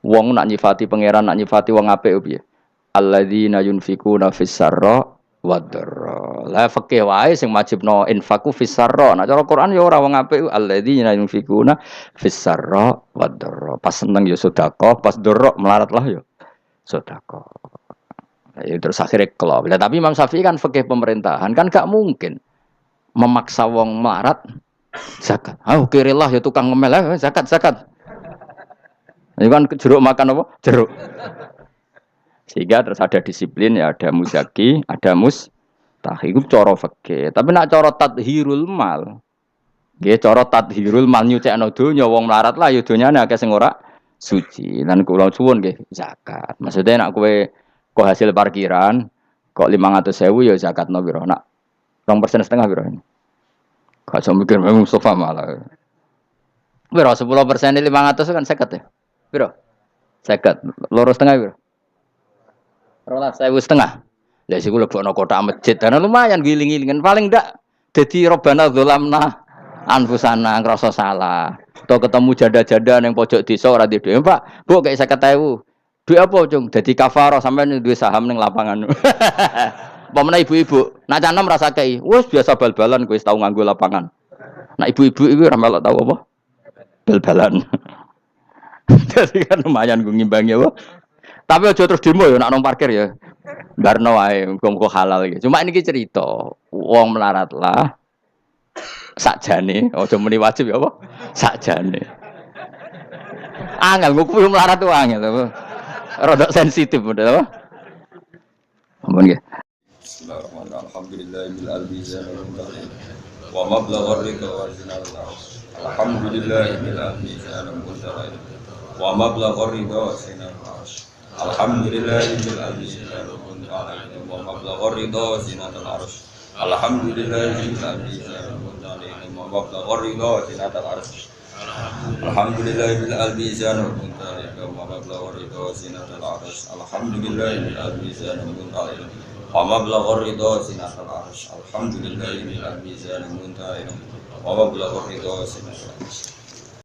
wong nak nyifati pangeran nak nyifati wong apik piye? Alladzina yunfikuna fis sarra wadh-dharra. La fikih wae sing wajibno infaku fis sarra. Nek cara Quran ya ora wong apik alladzina yunfikuna fis sarra wadh-dharra. Pas seneng ya sedekah, pas dorok melarat lah ya sedekah. Ya, terus akhirnya kelop. Tapi Imam Syafi'i kan fikih pemerintahan kan gak mungkin memaksa wong melarat zakat. Kirilah ya tukang ngemel zakat. Ini kan jeruk makan apa? Jeruk. Sehingga terus ada disiplin ya ada muzaki, ada mustahik itu cara fikih. Tapi nak cara tadhirul mal. Nggih cara tadhirul mal nyucekno donya wong melarat lah ya donyane akeh sing ora suci. Lan kula suwun nggih zakat. Maksudnya nak kowe kok hasil parkiran kok 500.000 ya zakatno piro nak 2,5% piro ini gak usah mikir Mustafa malah piro 10% 500 kan 50 ya piro 50 2,5 piro 2,500 lah sik lebokno kotak masjid dan lumayan giling-gilingan paling ndak dadi robana dzalamna anfusana ngrasa salah atau ketemu janda-janda ning pojok desa ora duwe Pak Bu kayak 50.000 duit apa cung? Jadi kafarah sampai duit saham neng lapangan. Pemene ibu-ibu, nak canom rasa kei, wes biasa bal-balan, gue tahu nganggo lapangan. Nak ibu-ibu itu ramelok tahu apa? Bal-balan. Jadi kan lumayan gue ngimbangi apa? Tapi aja terus demo ya, nak nong parkir ya. Barno wae, muga halal gitu. Cuma ini cerita, wong melarat lah, sakjane, aja muni wajib ya apa? Sakjane. Angel ngukur melarat tuh angel. Rodok sensitif bener apa? Ampun nggih. Bismillahirrahmanirrahim. Alhamdulillahil azizil mutaqin. Wa mablagha ridha wa zinal arsh. Alhamdulillahil azizil mutaqin. Wa mablagha ridha wa zinal arsh. Alhamdulillahil azizil mutaqin. Wa mablagha ridha wa zinal arsh. Alhamdulillahil azizil mutaqin. Wa mablagha ridha wa zinal arsh. Alhamdulillahil al-mizan wa muntaha wa mablagh ridha sinatal arsh. Alhamdulillahil al-mizan wa muntaha wa mablagh ridha sinatal arsh. Alhamdulillahil al-mizan wa muntaha wa mablagh ridha sinatal arsh.